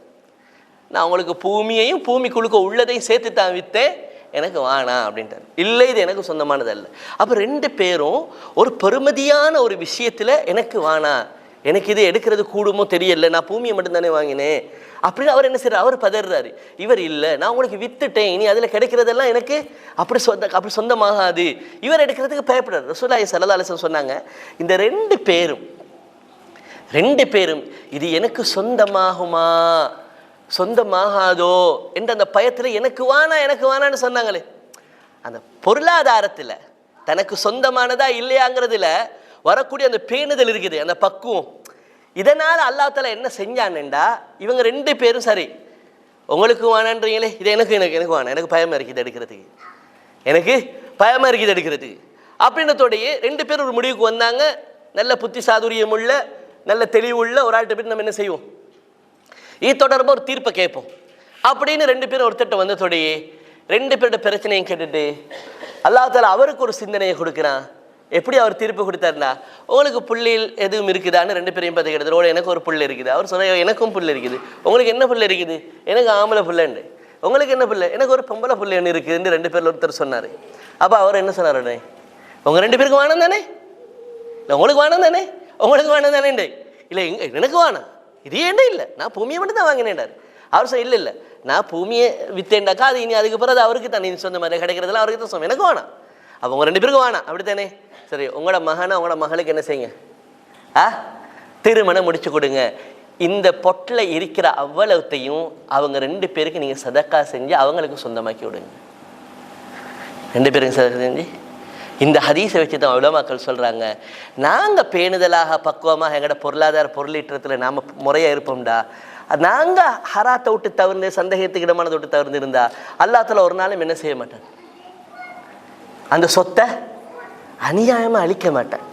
[SPEAKER 1] நான் உங்களுக்கு பூமியையும் பூமிக்குழுக்க உள்ளதையும் சேர்த்து தான் விற்றேன், எனக்கு வாணாம் அப்படின்ட்டார். இல்லை இது எனக்கு சொந்தமானது அல்ல. அப்போ 2 பேரும் ஒரு பெருமதியான ஒரு விஷயத்தில் எனக்கு வாணாம், எனக்கு இது எடுக்கிறது கூடுமோ தெரியல, நான் பூமியை மட்டும்தானே வாங்கினேன் அப்படின்னு அவர் என்ன செய்யறாரு, அவர் பதறாரு. இவர் இல்லை, நான் உங்களுக்கு வித்துட்டேன், இனி அதில் கிடைக்கிறதெல்லாம் எனக்கு அப்படி சொந்தமாகாது. இவர் எடுக்கிறதுக்கு பயப்படுறாரு. ரசூலுல்லாஹி ஸல்லல்லாஹு அலைஹி வஸல்லம் சொன்னாங்க, இந்த 2 பேரும் இது எனக்கு சொந்தமாகுமா சொந்தமாகாதோ என்ற அந்த பயத்தில் எனக்கு வானான்னு சொன்னாங்களே. அந்த பொருளாதாரத்தில் தனக்கு சொந்தமானதா இல்லையாங்கிறதுல வரக்கூடிய அந்த பேணுதல் இருக்குது, அந்த பக்குவம். இதனால் அல்லாஹ் தஆலா என்ன செஞ்சான்டா, இவங்க 2 பேரும் சரி உங்களுக்கு வானான்றீங்களே, இது எனக்கு வானா, எனக்கு பயமாக இருக்குது எடுக்கிறதுக்கு, எனக்கு பயமாக இருக்குது எடுக்கிறதுக்கு அப்படின்றதோடையே 2 பேர் ஒரு முடிவுக்கு வந்தாங்க. நல்ல புத்தி சாதுரியம் உள்ள நல்ல தெளிவுள்ள ஒரு ஆள்கிட்ட போய் நம்ம என்ன செய்வோம், இது தொடர்பாக ஒரு தீர்ப்பை கேட்போம் அப்படின்னு 2 பேரும் ஒருத்தட்ட வந்ததோடையே 2 பேரோட பிரச்சனையும் கேட்டுட்டு அல்லாஹ் தஆலா அவருக்கு ஒரு சிந்தனையை கொடுக்குறான். எப்படி அவர் தீர்ப்பு கொடுத்தாருன்னா, உங்களுக்கு புள்ளியில் எதுவும் இருக்குதான்னு 2 பேரையும் பார்த்து கேட்டது. எனக்கு ஒரு புள்ளி இருக்குது. அவர் சொன்ன, எனக்கும் புள்ளி இருக்குது. உங்களுக்கு என்ன புள்ளி இருக்குது, எனக்கு ஆம்பளை புள்ளைண்டு. உங்களுக்கு என்ன புள்ளை, எனக்கு ஒரு பொம்பளை புள்ளி ஒன்று இருக்குதுன்னு 2 பேரில் ஒருத்தர் சொன்னார். அப்போ அவர் என்ன சொன்னார், உங்கள் 2 பேருக்கு வானம் தானே, இல்லை உங்களுக்கு வானம் தானே, உங்களுக்கு வானம் தானேண்டே, இல்லை எனக்கு வானம், இது ஏண்டே இல்லை, நான் பூமியை மட்டும் தான் வாங்கினேன்டார். அவர் சொன்ன, இல்லை நான் பூமியை வித்தேண்டாக்கா அது இனி அதுக்கு பிறகு அவருக்கு தான், நீ சொந்த மாதிரி கிடைக்கிறதுலாம் அவருக்கு தான் சொன்னோம், எனக்கு வானம். அப்போ உங்கள் 2 பேருக்கு வானம் அப்படி தானே, சரி உங்களோட மகனை உங்களோட மகளுக்கு என்ன செய்யுங்க, திருமணம் முடிச்சு கொடுங்க. இந்த பொட்டில் இருக்கிற அவ்வளவுத்தையும் அவங்க 2 பேருக்கு நீங்கள் சதக்கா செஞ்சு அவங்களுக்கு சொந்தமாக்கி விடுங்க. 2 பேருக்கு சதக்கா செஞ்சு. இந்த ஹதீஸை வச்சு தான் உலமாக்கள் சொல்கிறாங்க, நாங்கள் பேணுதலாக பக்குவமாக எங்களோட பொருளாதார பொருளீற்றத்தில் நாம் முறையாக இருப்போம்டா, நாங்கள் ஹராத்தை விட்டு தவிர்ந்து சந்தேகத்துக்கு இடமானதை விட்டு தவிர்ந்து இருந்தா அல்லாஹ் தஆலா ஒரு நாளும் என்ன செய்ய மாட்டான், அந்த சொத்தை அநியாயமாக அழிக்க மாட்டேன்.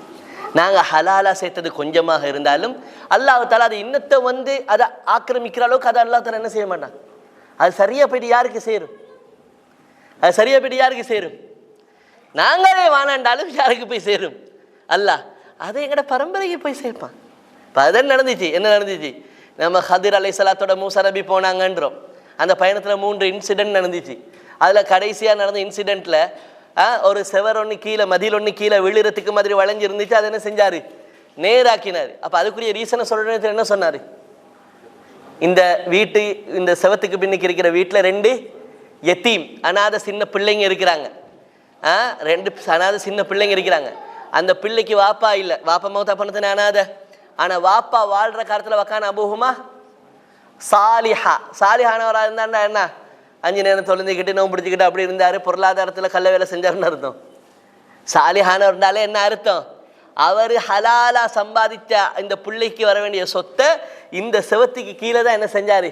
[SPEAKER 1] நாங்கள் ஹலாலாக சேர்த்தது கொஞ்சமாக இருந்தாலும் அல்லாஹ் தஆலா அது இன்னத்தை அதை ஆக்கிரமிக்கிற அளவுக்கு அதை அல்லாஹ் தஆலா என்ன செய்ய மாட்டான். அது சரியாக போயிட்டு யாருக்கு சேரும்? அது சரியாக போயிட்டு யாருக்கு சேரும்? நாங்களே வானாண்டாலும் யாருக்கு போய் சேரும்? அல்லாஹ் அதை எங்களோட பரம்பரைக்கு போய் சேர்ப்பான். இப்போ அதான் நடந்துச்சு. என்ன நடந்துச்சு? நம்ம ஹதிர் அலைஹிஸ்ஸலாத்தோட மூசா நபி போனாங்கன்றோம். அந்த பயணத்தில் 3 இன்சிடென்ட் நடந்துச்சு. அதில் கடைசியாக நடந்த இன்சிடெண்ட்டில் ஒரு செவர் ஒன்று கீழே மதில் ஒன்று கீழே விழுறதுக்கு மாதிரி வளைஞ்சு இருந்துச்சு. அதை என்ன செஞ்சார்? நேராக்கினார். அப்போ அதுக்குரிய ரீசனை சொல்கிறது என்ன சொன்னார்? இந்த செவத்துக்கு பின்னுக்கு இருக்கிற வீட்டில் 2 யத்தீம் அனாதை சின்ன பிள்ளைங்க இருக்கிறாங்க. 2 அனாதை சின்ன பிள்ளைங்க இருக்கிறாங்க. அந்த பிள்ளைக்கு வாப்பா இல்லை, வாப்பா மௌத்தா பண்ணதுன்னு அனாதை. ஆனால் வாப்பா வாழ்கிற காலத்தில் வக்கான அபூஹுமா சாலிஹானவராக இருந்தாண்டா என்ன 5 நேரம் தொழுந்துக்கிட்டு நோம்பு பிடிச்சிக்கிட்டு அப்படி இருந்தார், பொருளாதாரத்தில் கல்ல வேலை செஞ்சாருன்னு அர்த்தம். சாலிஹானவர் இருந்தாலே என்ன அர்த்தம்? அவர் ஹலாலா சம்பாதித்த இந்த பிள்ளைக்கு வர வேண்டிய சொத்தை இந்த செவத்துக்கு கீழே தான் என்ன செஞ்சார்?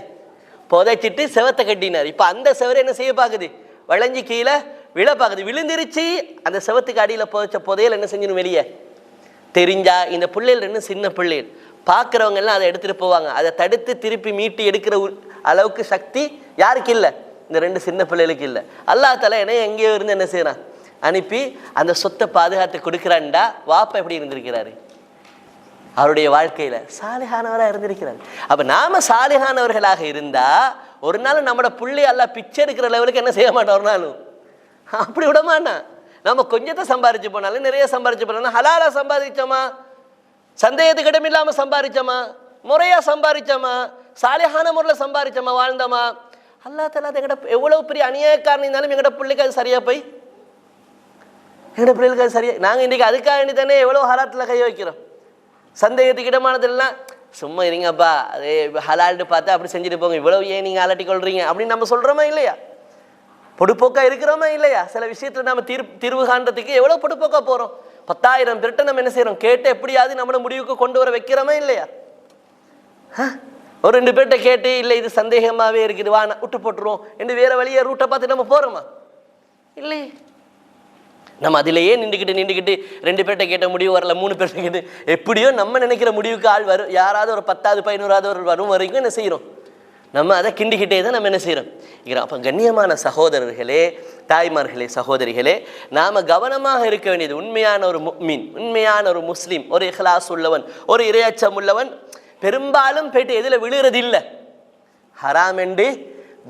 [SPEAKER 1] புதைச்சிட்டு செவத்தை கட்டினார். இப்போ அந்த செவரை என்ன செய்ய பார்க்குது? வளைஞ்சி கீழே விழ பார்க்குது. விழுந்திருச்சு. அந்த செவத்துக்கு அடியில் புதைச்ச புதையல் என்ன செஞ்சிடும்? வெளியே தெரிஞ்சா இந்த பிள்ளைகள் 2 சின்ன பிள்ளைகள் பார்க்குறவங்க எல்லாம் அதை எடுத்துகிட்டு போவாங்க. அதை தடுத்து திருப்பி மீட்டு எடுக்கிற அளவுக்கு சக்தி யாருக்கு இல்லை? இந்த 2 சின்ன பிள்ளைகளுக்கு இல்லை. அல்லாஹ் தஆலா என்னைய எங்கேயோ இருந்து என்ன செய்யறான்? அனுப்பி அந்த சொத்தை பாதுகாத்து கொடுக்குறான்டா. வாப்பா எப்படி இருந்திருக்கிறாரு? அவருடைய வாழ்க்கையில் சாலிஹானவராக இருந்திருக்கிறார். அப்போ நாம் சாலிஹானவர்களாக இருந்தால் ஒரு நாள் நம்மளோட பிள்ளை எல்லாம் பிச்சை எடுக்கிற லெவலுக்கு என்ன செய்ய மாட்டோம்? ஒரு நாளும் அப்படி விட மாட்டான். நம்ம கொஞ்சத்தை சம்பாரிச்சு போனாலும் நிறைய சம்பாரிச்சு போனாலும் ஹலாலாக சம்பாதிச்சோமா, சந்தேகத்துக்கு இடம் இல்லாமல் சம்பாதிச்சோமா, முறையாக சம்பாதிச்சோமா, சாலிஹான முறையில் சம்பாதிச்சோமா, வாழ்ந்தோமா, அல்லாஹ் தஆலா எங்கட எவ்வளவு பெரிய அநியாயக்காரன் இருந்தாலும் எங்கட பிள்ளைக்கு அது சரியா போய் எங்கட பிள்ளைகளுக்கு அது சரியா. நாங்கள் இன்றைக்கி அதுக்காக வேண்டி தானே எவ்வளோ ஹலாத்தில் கை வைக்கிறோம். சந்தேகத்துக்கு இடமானதெல்லாம் சும்மா இருங்கப்பா, அதே ஹலால்ட்டு பார்த்தா அப்படி செஞ்சுட்டு போங்க, இவ்வளவு ஏன் நீங்கள் அலட்டி கொள்றீங்க அப்படின்னு நம்ம சொல்கிறோமா இல்லையா? பொடுப்போக்கா இருக்கிறோமா இல்லையா? சில விஷயத்தில் நம்ம தீர்வு காண்றதுக்கு எவ்வளோ பொடுப்போக்கா போகிறோம். 10,000 பேர்கிட்ட நம்ம என்ன செய்கிறோம்? கேட்டு எப்படியாவது நம்மளை முடிவுக்கு கொண்டு வர வைக்கிறோமா இல்லையா? ஒரு 2 பேர்கிட்ட கேட்டு இல்லை இது சந்தேகமாகவே இருக்குது, வா விட்டு போட்டுருவோம் என்று வேறு வழியை ரூட்டை பார்த்து நம்ம போகிறோமா? இல்லை. நம்ம அதிலேயே நின்றுக்கிட்டு 2 பேர்கிட்ட கேட்ட முடிவு வரல, 3 பேர்கிட்ட கேட்டு எப்படியோ நம்ம நினைக்கிற முடிவுக்கு ஆள் வரும். யாராவது ஒரு 10வது 11வது வரும் வரைக்கும் என்ன செய்கிறோம்? நம்ம அதை கிண்டிக்கிட்டே தான் நம்ம என்ன செய்கிறோம். அப்போ கண்ணியமான சகோதரர்களே, தாய்மார்களே, சகோதரிகளே, நாம் கவனமாக இருக்க வேண்டியது உண்மையான ஒரு முஃமின், உண்மையான ஒரு முஸ்லீம், ஒரு இஹ்லாஸ் உள்ளவன், ஒரு இறையச்சம் உள்ளவன் பெரும்பாலும் போயிட்டு எதில் விழுகிறது இல்லை. ஹராம் என்று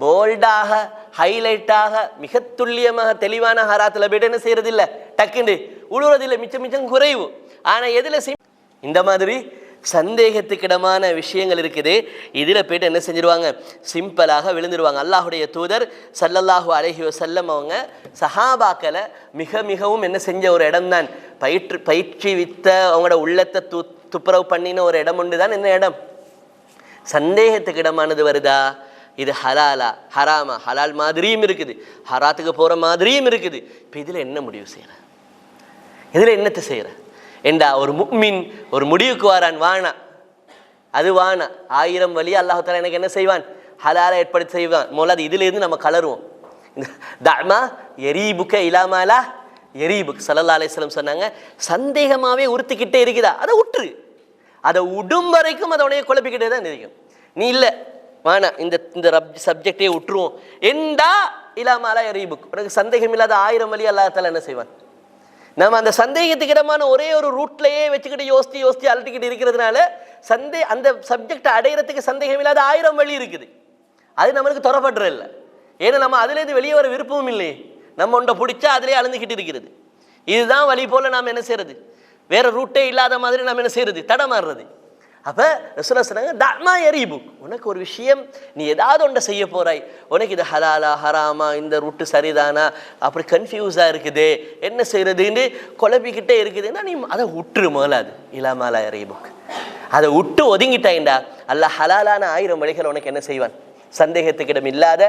[SPEAKER 1] போல்டாக ஹைலைட்டாக மிக துல்லியமாக தெளிவான ஹராத்தில் போய்ட்டு என்ன செய்கிறது இல்லை, டக்குண்டு உழுவுறதில்லை, மிச்சம் குறைவு. ஆனால் எதில் இந்த மாதிரி சந்தேகத்துக்கிடமான விஷயங்கள் இருக்குது, இதில் போய்ட்டு என்ன செஞ்சிருவாங்க? சிம்பிளாக விழுந்துருவாங்க. அல்லாஹுடைய தூதர் ஸல்லல்லாஹு அலைஹி வஸல்லம் அவங்க சஹாபாக்களை மிகவும் என்ன செஞ்ச ஒரு இடம்தான், பயிற்றுவித்த அவங்களோட உள்ளத்தை துப்புரவு பண்ணின ஒரு இடம் உண்டு தான். என்ன இடம்? சந்தேகத்துக்கு இடமானது வருதா, இது ஹலாலா ஹராமா, ஹலால் மாதிரியும் இருக்குது, ஹராத்துக்கு போகிற மாதிரியும் இருக்குது. இப்போ இதில் என்ன முடிவு செய்கிற? இதில் என்னத்தை செய்கிற என்றா ஒரு முஃமின் ஒரு முடிவுக்கு வாரான், வானா அது வானா 1000 வழி அல்லாஹ் தஆலா எனக்கு என்ன செய்வான்? ஹலாலை ஏற்படுத்தி செய்வான். முதல்ல இதிலேருந்து நம்ம கலருவோம். தஅமா யரீபுக இலாமாலா யரீபுக் ஸல்லல்லாஹு அலைஹி வஸல்லம் சொன்னாங்க, சந்தேகமாகவே உறுத்திக்கிட்டே இருக்குதா அதை விட்டுரு, அதை விடும் வரைக்கும் அதை உடனே குழப்பிக்கிட்டே தான் இருக்கும். நீ இல்லை வானா இந்த சப்ஜெக்டே விட்டுருவோம் என்றா இலாமாலா யரீபுக், உனக்கு சந்தேகம் இல்லாத 1000 வழி அல்லாஹ் தஆலா என்ன செய்வான்? நம்ம அந்த சந்தேகத்துக்கு இடமான ஒரே ஒரு ரூட்லையே வச்சுக்கிட்டு யோசித்து அலட்டிக்கிட்டு இருக்கிறதுனால அந்த சப்ஜெக்டை அடையிறதுக்கு சந்தேகம் இல்லாத 1000 வழி இருக்குது. அது நம்மளுக்கு தொடரப்படுறது இல்லை. ஏன்னா நம்ம அதுலேருந்து வெளியே வர விருப்பமும் இல்லையே. நம்ம ஒன்றை பிடிச்சா அதிலே அழுந்துக்கிட்டு இருக்கிறது. இதுதான் வழி போல் நாம் என்ன செய்கிறது? வேறு ரூட்டே இல்லாத மாதிரி நாம் என்ன செய்கிறது? தடமாறுறது. அப்போ ரசூலுல்லாஹ் சொன்னாங்க, தஅமா யரீபுக், உனக்கு ஒரு விஷயம் நீ ஏதாவது ஒன்றை செய்ய போகிறாய், உனக்கு இது ஹலாலா ஹராமா, இந்த ரூட்டு சரிதானா, அப்படி கன்ஃபியூஸாக இருக்குது, என்ன செய்கிறதுன்னு குழப்பிக்கிட்டே இருக்குதுன்னா நீ அதை விட்டுரு முதல்ல. அது இலாமாலா யரீபுக், அதை விட்டு ஒதுங்கிட்டாயின்டா அல்லாஹ் ஹலாலான 1000 வழிகள் உனக்கு என்ன செய்வான், சந்தேகத்துக்கிடம் இல்லாத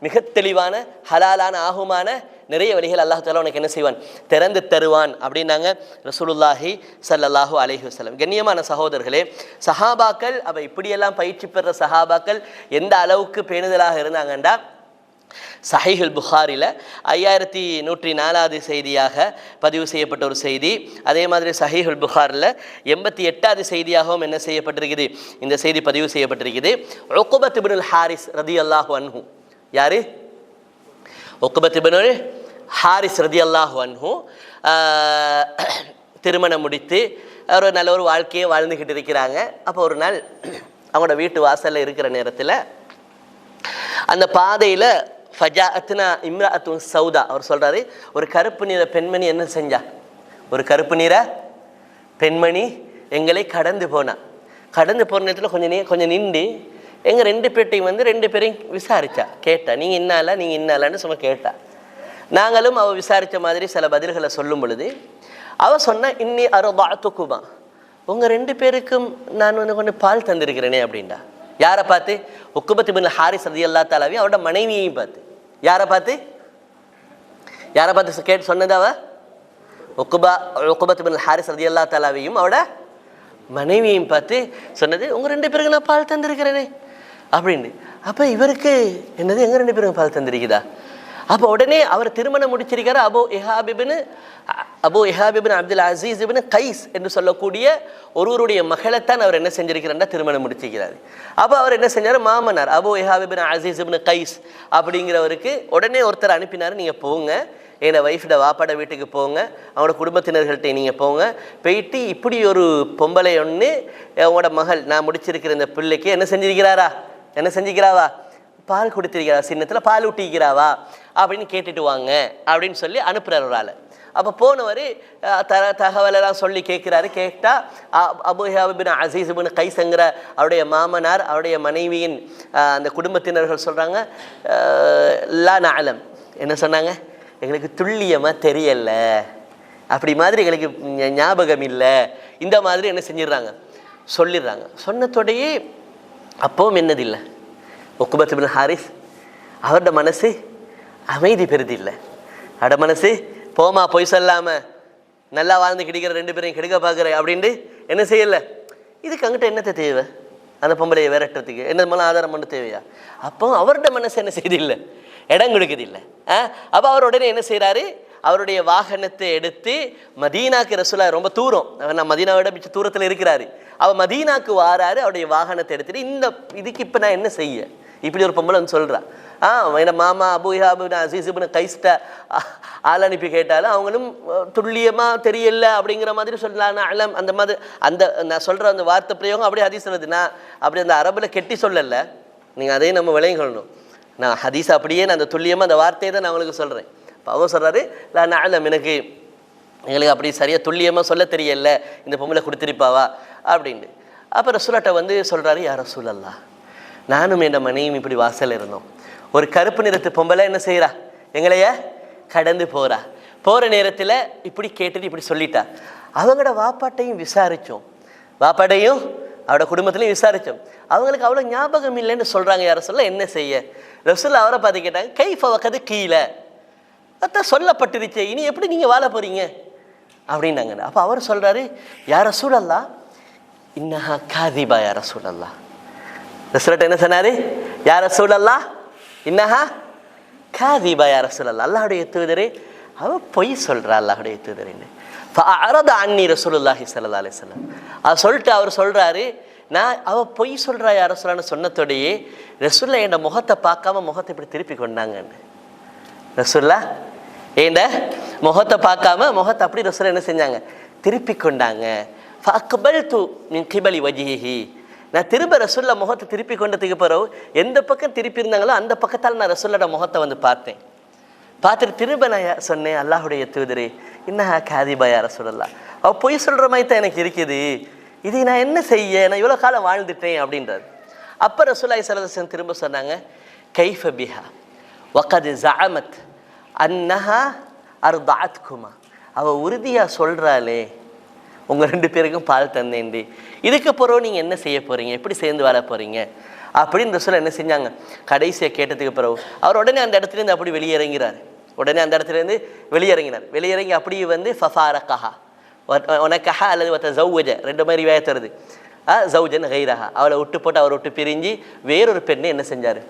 [SPEAKER 1] மிக தெளிவான ஹலாலான ஆகுமான நிறைய வழிகள் அல்லாஹ் தஆலா உனக்கு என்ன செய்வான், திறந்து தருவான் அப்படின்னாங்க ரசூலுல்லாஹி ஸல்லல்லாஹு அலைஹி வஸல்லம். கண்ணியமான சகோதரர்களே, சஹாபாக்கள் அப்போ இப்படியெல்லாம் பயிற்சி பெற சஹாபாக்கள் எந்த அளவுக்கு பேணுதலாக இருந்தாங்கண்டா, சஹீஹுல் புகாரில் 5104வது செய்தியாக பதிவு செய்யப்பட்ட ஒரு செய்தி. அதே மாதிரி சஹீஹுல் புகாரில் 88வது செய்தியாகவும் என்ன செய்யப்பட்டிருக்குது, இந்த செய்தி பதிவு செய்யப்பட்டிருக்குது. உக்பத் இப்னுல் ஹாரிஸ் ரதியல்லாஹு அன்ஹு, யாரு? உக்பத் இப்னுல் ஹாரிஸ் ரதியல்லாஹு அன்ஹு திருமணம் முடித்து ஒரு நல்ல ஒரு வாழ்க்கையை வாழ்ந்துக்கிட்டு இருக்கிறாங்க. அப்போ ஒரு நாள் அவங்களோட வீட்டு வாசலில் இருக்கிற நேரத்தில் அந்த பாதையில் ஃபஜாஅத்னா இம்ராஅத்துன் சௌதா, அவர் சொல்கிறாரு, ஒரு கருப்பு நிற பெண்மணி என்ன செஞ்சா, ஒரு கருப்பு நிற பெண்மணி எங்களை கடந்து போனா. கடந்து போகிற நேரத்தில் கொஞ்சம் நின்று எங்கள் 2 பேர்ட்டையும் வந்து 2 பேரையும் விசாரித்தா, கேட்டா நீங்கள் இன்னாலான்னு சும்மா கேட்டா. நாங்களும் அவள் விசாரித்த மாதிரி சில பதில்களை சொல்லும் பொழுது அவள் சொன்னா, இன்னி அர்தஅதுகுமா, உங்கள் 2 பேருக்கும் நான் வந்து கொஞ்சம் பால் தந்திருக்கிறேனே அப்படின்டா. யாரை பார்த்து? உக்பத் இப்னுல் ஹாரிஸ் ரலியல்லாஹு தஆலாவையும் அவரோட மனைவியையும் பார்த்து. யாரை பார்த்து கேட்டு சொன்னது? அவ உக்பத் இப்னுல் ஹாரிஸ் ரலியல்லாஹு தஆலாவையும் அவரோட மனைவியையும் பார்த்து சொன்னது, உங்கள் 2 பேருக்கு நான் பால் தந்திருக்கிறேனே அப்படின்னு. அப்போ இவருக்கு என்னது, எங்கள் 2 பேருக்கு பால் தந்திருக்குதா? அப்போ உடனே அவர் திருமணம் முடிச்சிருக்காரு அபு இஹாப் இப்னு அப்துல் அசீஸ் இப்னு கைஸ் என்று சொல்லக்கூடிய ஒருவருடைய மகளைத்தான் அவர் என்ன செஞ்சிருக்கிறார்னா திருமணம் முடிச்சிருக்கிறார். அப்போ அவர் என்ன செஞ்சார், மாமனார் அபு இஹாப் இப்னு அசீஸ் இப்னு கைஸ் அப்படிங்கிறவருக்கு உடனே ஒருத்தர் அனுப்பினார், நீங்கள் போங்க என்னோட ஒய்ஃபோட வாப்பாட வீட்டுக்கு போங்க, அவங்களோட குடும்பத்தினர்கள்ட்ட நீங்கள் போங்க, போயிட்டு இப்படி ஒரு பொம்பளை ஒன்று அவங்களோட மகள் நான் முடிச்சிருக்கிற இந்த பிள்ளைக்கு என்ன செஞ்சுக்கிறாவா, பால் கொடுத்திருக்கிறா, சின்னத்தில் பால் ஊட்டிக்கிறாவா அப்படின்னு கேட்டுட்டு வாங்க அப்படின்னு சொல்லி அனுப்புகிறார் ஒரு ஆள். அப்போ போனவர் தகவலெல்லாம் சொல்லி கேட்குறாரு. கேட்டால் அபு இஹாப் இப்னு அசீஸ் இப்னு கைஸ்ங்கிற அவருடைய மாமனார் அவருடைய மனைவியின் அந்த குடும்பத்தினர்கள் சொல்கிறாங்க, லா நஅலம், என்ன சொன்னாங்க, எங்களுக்கு துல்லியமாக தெரியலை, அப்படி மாதிரி எங்களுக்கு ஞாபகம் இல்லை, இந்த மாதிரி என்ன செஞ்சிடுறாங்க சொல்லிடுறாங்க. சொன்னதோடையே அப்பவும் என்னதில்லை, உக்பத் இப்னுல் ஹாரிஸ் அவரோட மனசு அமைதி பெறுதில்லை. அவரோட மனசு போமா பொய் சொல்லாமல் நல்லா வாழ்ந்து கிடைக்கிற 2 பேரையும் கெடுக்க பார்க்குறேன் அப்படின்ட்டு என்ன செய்யலை. இதுக்கு அங்கிட்ட என்னத்தை தேவை, அந்த பொம்பளையை விரட்டுறதுக்கு என்ன மூலம் ஆதாரம் பண்ண தேவையா? அப்போ அவரோட மனசு என்ன செய்யதில்லை, இடம் கொடுக்குதில்லை. அப்போ அவர் உடனே என்ன செய்கிறாரு, அவருடைய வாகனத்தை எடுத்து மதீனாக்கு, ரசூலா ரொம்ப தூரம், நான் மதீனாவோட மிச்ச தூரத்தில் இருக்கிறாரு, அவர் மதீனாக்கு வாராரு, அவருடைய வாகனத்தை எடுத்துட்டு இந்த இதுக்கு இப்போ நான் என்ன செய்ய, இப்படி ஒரு பொம்பளை வந்து சொல்கிறான். என் மாமா அபு இஹாப் இப்னு அசீஸ் இப்னு கைஸ்ட ஆள் அனுப்பி கேட்டாலும் அவங்களும் துல்லியமாக தெரியல அப்படிங்கிற மாதிரி சொல்லலாம். அலம் அந்த மாதிரி அந்த நான் சொல்கிற அந்த வார்த்தை பிரயோகம் அப்படியே ஹதீஸ் சொல்லுது. நான் அப்படி அந்த அரபில் கெட்டி சொல்லலை, நீங்கள் அதையும் நம்ம விளங்கிக்கொள்ளணும். நான் ஹதீஸ் அப்படியே நான் அந்த துல்லியமாக அந்த வார்த்தையை தான் நான் உங்களுக்கு சொல்கிறேன். இப்போ அவன் சொல்கிறாரு, நான் அலம் எங்களுக்கு அப்படி சரியாக துல்லியமாக சொல்ல தெரியல, இந்த பொம்பளை கொடுத்திருப்பாவா அப்படின்ட்டு. அப்போ ரசூலாட்ட வந்து சொல்கிறாரு, யா ரசூலல்லாஹ், நானும் என் மனைவியும் இப்படி வாசல் இருந்தோம், ஒரு கருப்பு நிறத்து பொம்பளை என்ன செய்கிறா, எங்களைய கடந்து போகிற நேரத்தில் இப்படி கேட்டுட்டு இப்படி சொல்லிட்டா. அவங்களோட வாப்பாட்டையும் விசாரித்தோம், வாப்பாட்டையும் அவரோட குடும்பத்திலையும் விசாரித்தோம், அவங்களுக்கு அவ்வளோ ஞாபகம் இல்லைன்னு சொல்கிறாங்க. யார சொல்ல என்ன செய்ய? ரசூல் அவரை பார்த்து கேட்டாங்க, கைஃப வகது கீழே அதான் சொல்லப்பட்டிருச்சு, இனி எப்படி நீங்கள் வாழ போகிறீங்க அப்படின்னாங்க. அப்போ அவர் சொல்கிறாரு, யார் ரசூலல்லாஹ், இன்னஹா காதிபா யா ரசூலல்லாஹ். ரசூலட்ட என்ன சொன்னார், யார் ரசூலல்லாஹ், இன்னஹா காதிபா யா ரசூலல்லாஹ், அல்லாஹுடைய தூதரே அவ பொய் சொல்கிறா, அல்லாஹுடைய தூதரேன்னு. ஃபஅரத அன்னி ரசூலுல்லாஹி ஸல்லல்லாஹு அலைஹி வஸல்லம். அதை சொல்லிட்டு அவர் சொல்கிறாரு, நான் அவள் பொய் சொல்கிறா யா ரசூலான்னு சொன்னதோடையே ரசூல்லா என் முகத்தை பார்க்காம முகத்தை இப்படி திருப்பி கொண்டாங்கன்னு. ரசூல்லா ஏண்ட முகத்தை பார்க்காம முகத்தை அப்படி ரசூலா என்ன செஞ்சாங்க, திருப்பி கொண்டாங்க. ஃபஅக்பல்து மின் கிபலி வஜ்ஹிஹி, நான் திரும்ப ரசூல்லா முகத்தை திருப்பி கொண்டதுக்கு பிறகு எந்த பக்கம் திருப்பி இருந்தாங்களோ அந்த பக்கத்தால் நான் ரசூல்லோட முகத்தை வந்து பார்த்தேன். பார்த்துட்டு திரும்ப நான் சொன்னேன், அல்லாஹுடைய தூதரே இன்னஹா காதிபா யா ரசூலல்லாஹ், அவள் பொய் சொல்கிற மாதிரி தான் எனக்கு இருக்குது, இதை நான் என்ன செய்ய, நான் இவ்வளோ காலம் வாழ்ந்துட்டேன் அப்படின்றார். அப்போ ரசூலுல்லாஹி ஸல்லல்லாஹு அலைஹி வஸல்லம் திரும்ப சொன்னாங்க, கைஃப பிஹா வகத் ஸஅமத் அன்னஹா அர்தஅத்குமா, அவள் உறுதியாக சொல்கிறாளே, உங்கள் 2 பேருக்கும் பால் தந்தேன்டி, இதுக்கு பிறகு நீங்கள் என்ன செய்ய போகிறீங்க, எப்படி சேர்ந்து வாழ போகிறீங்க அப்படின்னு ரசூல் என்ன செஞ்சாங்க. கடைசியை கேட்டதுக்கு பிறகு அவர் உடனே அந்த இடத்துலேருந்து அப்படி வெளியிறங்கிறார். வெளியிறங்கி அப்படியே வந்து ஃபஃபாரக்கஹா உனக்கஹா அல்லது ஜௌஜ 2 மாதிரி ரிவாயத் வருது. ஜௌஜன் கைரஹா, அவளை விட்டு போட்டு அவரை விட்டு பிரிஞ்சு வேறொரு பெண்ணை என்ன செஞ்சார்,